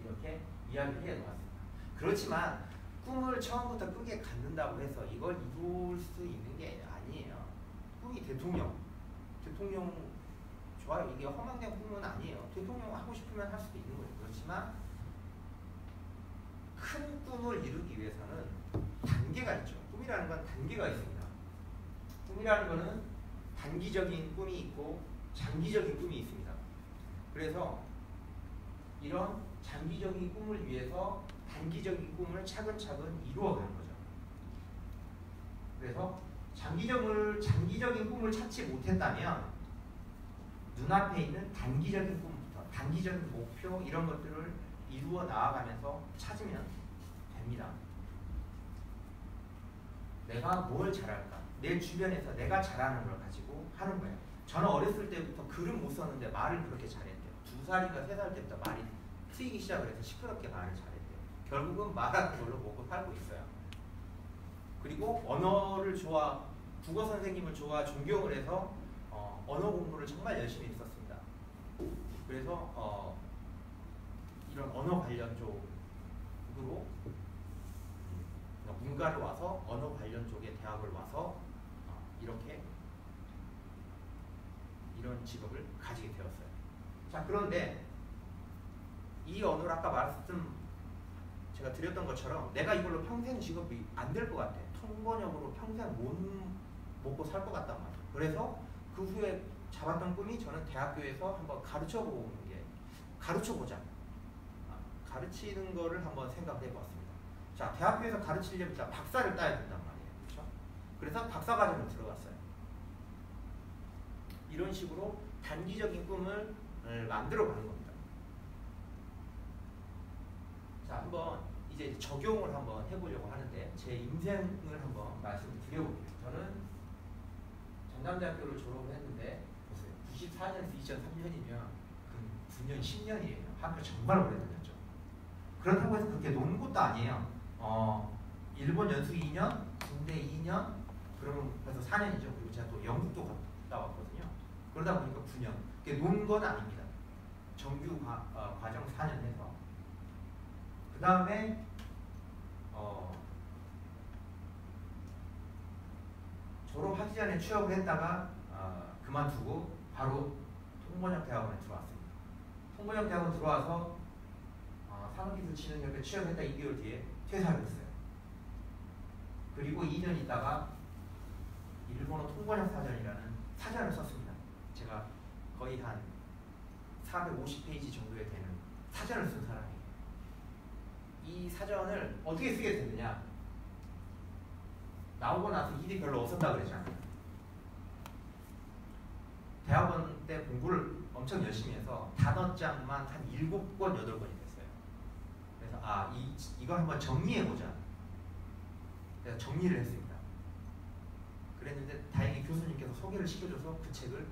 이렇게 이야기를 해놓았습니다. 그렇지만 꿈을 처음부터 크게 갖는다고 해서 이걸 이룰 수 있는 게 아니에요. 꿈이 대통령 좋아요. 이게 허망된 꿈은 아니에요. 대통령 하고 싶으면 할 수도 있는 거예요. 그렇지만 큰 꿈을 이루기 위해서는 단계가 있죠. 꿈이라는 건 단계가 있습니다. 꿈이라는 거는 단기적인 꿈이 있고 장기적인 꿈이 있습니다. 그래서 이런 장기적인 꿈을 위해서 단기적인 꿈을 차근차근 이루어가는 거죠. 그래서 장기적인 꿈을 찾지 못했다면 눈앞에 있는 단기적인 꿈부터 단기적인 목표 이런 것들을 이루어 나아가면서 찾으면 됩니다. 내가 뭘 잘할까? 내 주변에서 내가 잘하는 걸 가지고 하는 거예요. 저는 어렸을 때부터 글을 못 썼는데 말을 그렇게 잘했대요. 2살인가 3살 때부터 말이 트이기 시작을 해서 시끄럽게 말을 잘했대요. 결국은 말하는 걸로 먹고 살고 있어요. 그리고 언어를 국어 선생님을 존경을 해서 언어 공부를 정말 열심히 했었습니다. 그래서 이런 언어 관련 쪽으로 문과를 와서 언어 관련 쪽의 대학을 와서 이렇게 이런 직업을 가지게 되었어요. 자, 그런데 이 언어를 아까 제가 드렸던 것처럼 내가 이걸로 평생 직업이 안 될 것 같아. 통번역으로 평생 못 먹고 살 것 같단 말이에요. 그래서 그 후에 잡았던 꿈이 저는 대학교에서 한번 가르쳐보자. 가르치는 거를 한번 생각을 해보았습니다. 자, 대학교에서 가르치려면 일단 박사를 따야 된단 말이에요. 그렇죠? 그래서 박사과정을 들어갔어요. 이런 식으로 단기적인 꿈을 만들어가는 겁니다. 자, 한번 이제 적용을 한번 해보려고 하는데 제 인생을 한번 말씀을 드려볼게요. 저는 전남대학교를 졸업을 했는데 보세요. 94년에서 2003년이면 그 9년, 10년이에요. 학교 정말 오래 다녔죠. 그렇다고 해서 그렇게 노는 것도 아니에요. 일본 연수 2년, 군대 2년, 그러면 벌써 4년이죠. 그리고 제가 또 영국도 갔다 왔거든요. 그러다 보니까 9년. 그게 논 건 아닙니다. 정규 과정 4년 해서. 그 다음에 졸업하기 전에 취업을 했다가 그만두고 바로 통번역대학원에 들어왔습니다. 통번역대학원 들어와서 산업기술진흥협회 취업했다 2개월 뒤에 퇴사를 했어요. 그리고 2년 있다가 일본어 통번역 사전이라는 사전을 썼습니다. 제가 거의 한 450페이지 정도에 되는 사전을 쓴 사람이에요. 이 사전을 어떻게 쓰게 됐느냐? 나오고 나서 일이 별로 없었다 그랬잖아요. 대학원 때 공부를 엄청 열심히 해서 단어장만 한 7권, 8권이 됐어요. 그래서 이거 한번 정리해보자. 그래서 정리를 했습니다. 그랬는데 다행히 교수님께서 소개를 시켜줘서 그 책을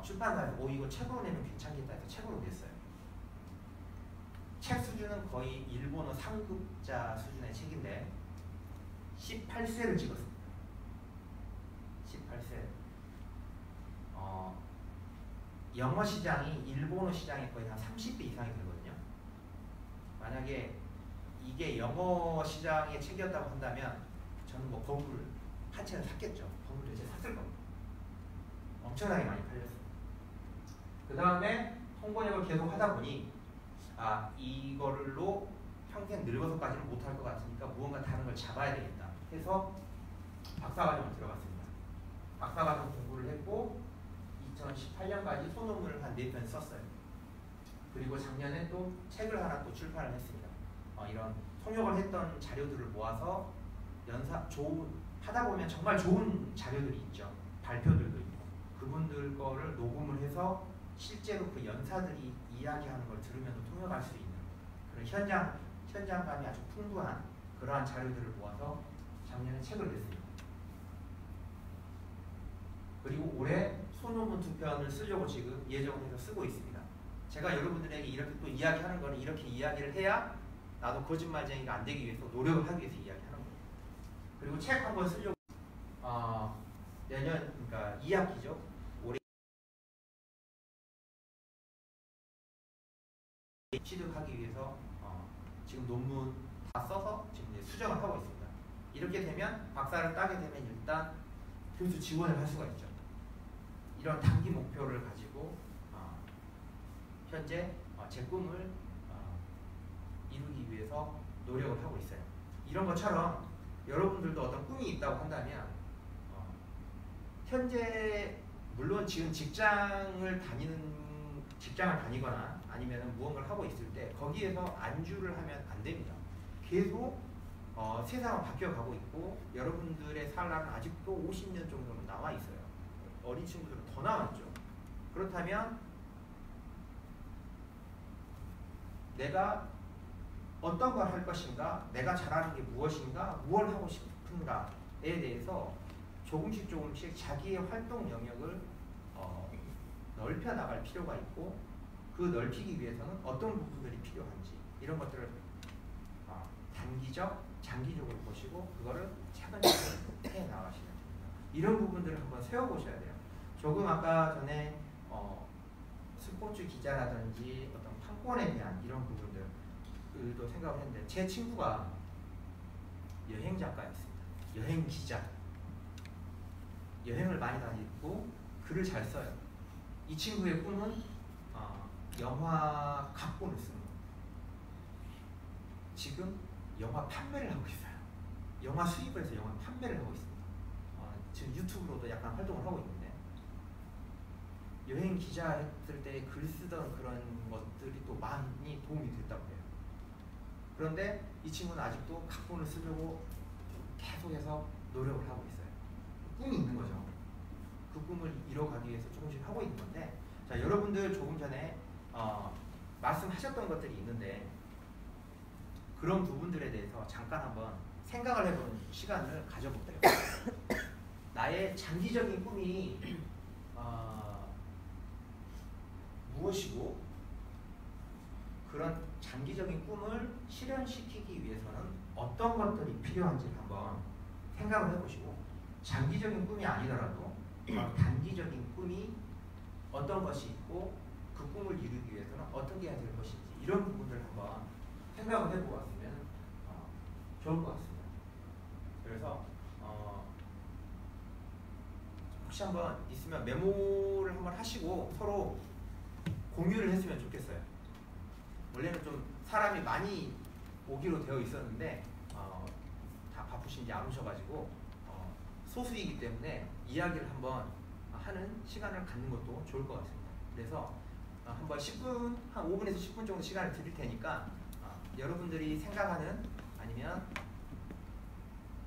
출판사에서 이거 책으로 내면 괜찮겠다 해서 책으로 냈어요. 책 수준은 거의 일본어 상급자 수준의 책인데 18쇄를 찍었습니다. 18쇄. 영어 시장이 일본어 시장에 거의 한 30배 이상이 되거든요. 만약에 이게 영어 시장의 책이었다고 한다면 저는 뭐 거울 한 채는 샀겠죠. 거울 대체 샀을 겁니다. 엄청나게 많이 팔렸습니다. 그 다음에 통번역을 계속 하다 보니 이걸로 평생 늙어서까지는 못할 것 같으니까 무언가 다른 걸 잡아야 되겠다 해서 박사과정을 들어갔습니다. 박사과정 공부를 했고 2018년까지 소논문을 한 4편 썼어요. 그리고 작년에 또 책을 하나 또 출판을 했습니다. 이런 통역을 했던 자료들을 모아서 하다 보면 정말 좋은 자료들이 있죠. 발표들도 있고 그분들 거를 녹음을 해서 실제로 그 연사들이 이야기하는 걸 들으면서 통역할 수 있는 그런 현장감이 아주 풍부한 그러한 자료들을 모아서 작년에 책을 냈습니다. 그리고 올해 소논문 2편을 쓰려고 지금 예정을 해서 쓰고 있습니다. 제가 여러분들에게 이렇게 또 이야기하는 거는 이렇게 이야기를 해야 나도 거짓말쟁이가 안 되기 위해서 노력을 하기 위해서 이야기하는 거예요. 그리고 책 한 권 쓰려고 내년 그러니까 2학기죠. 올해 취득하기 위해서 지금 논문 다 써서 지금 이제 수정을 하고 있습니다. 이렇게 되면 박사를 따게 되면 일단 교수 지원을 할 수가 있죠. 이런 단기 목표를 가지고 현재 제 꿈을 이루기 위해서 노력을 하고 있어요. 이런 것처럼 여러분들도 어떤 꿈이 있다고 한다면 현재 물론 지금 직장을 다니거나 아니면 무언가를 하고 있을 때 거기에서 안주를 하면 안 됩니다. 계속 세상은 바뀌어가고 있고 여러분들의 살라는 아직도 50년 정도는 남아 있어요. 어린 친구들은 더 남았죠. 그렇다면 내가 어떤 걸 할 것인가, 내가 잘하는 게 무엇인가, 무엇을 하고 싶은가에 대해서 조금씩 자기의 활동 영역을 넓혀 나갈 필요가 있고 그 넓히기 위해서는 어떤 부분들이 필요한지 이런 것들을 단기적, 장기적으로 보시고 그거를 차근차근 해 나가시면 됩니다. 이런 부분들을 한번 세워보셔야 돼요. 조금 아까 전에 스포츠 기자라든지 어떤 판권에 대한 이런 부분들도 생각을 했는데 제 친구가 여행 작가였습니다. 여행 기자. 여행을 많이 다니고 글을 잘 써요. 이 친구의 꿈은 영화 각본을 쓰는 겁니다. 지금 영화 판매를 하고 있어요. 영화 수입을 해서 영화 판매를 하고 있습니다. 지금 유튜브로도 약간 활동을 하고 있는데 여행 기자 했을 때 글 쓰던 그런 것들이 또 많이 도움이 됐다고 해요. 그런데 이 친구는 아직도 각본을 쓰려고 계속해서 노력을 하고 있어요. 꿈이 있는 거죠. 그 꿈을 이뤄가기 위해서 조금씩 하고 있는 건데 자 여러분들 조금 전에 말씀하셨던 것들이 있는데 그런 부분들에 대해서 잠깐 한번 생각을 해보는 시간을 가져볼게요. 나의 장기적인 꿈이 무엇이고 그런 장기적인 꿈을 실현시키기 위해서는 어떤 것들이 필요한지 한번 생각을 해보시고, 장기적인 꿈이 아니더라도 단기적인 꿈이 어떤 것이 있고 그 꿈을 이루기 위해서는 어떻게 해야 될 것인지 이런 부분들 한번 생각을 해보고 왔으면 좋을 것 같습니다. 그래서 혹시 한번 있으면 메모를 한번 하시고 서로 공유를 했으면 좋겠어요. 원래는 좀 사람이 많이 오기로 되어 있었는데 다 바쁘신지 안 오셔가지고 소수이기 때문에 이야기를 한번 하는 시간을 갖는 것도 좋을 것 같습니다. 그래서 한번 10분, 한 5분에서 10분 정도 시간을 드릴 테니까 여러분들이 생각하는, 아니면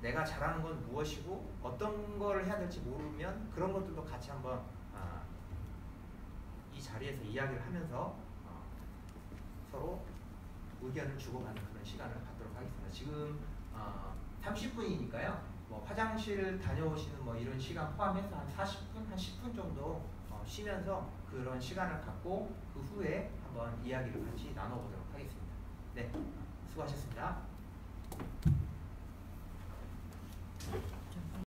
내가 잘하는 건 무엇이고 어떤 걸 해야 될지 모르면 그런 것들도 같이 한번 이 자리에서 이야기를 하면서 서로 의견을 주고받는 그런 시간을 갖도록 하겠습니다. 지금 30분이니까요. 뭐 화장실 다녀오시는 뭐 이런 시간 포함해서 한 40분, 한 10분 정도 쉬면서 그런 시간을 갖고 그 후에 한번 이야기를 같이 나눠보도록 하겠습니다. 네, 수고하셨습니다.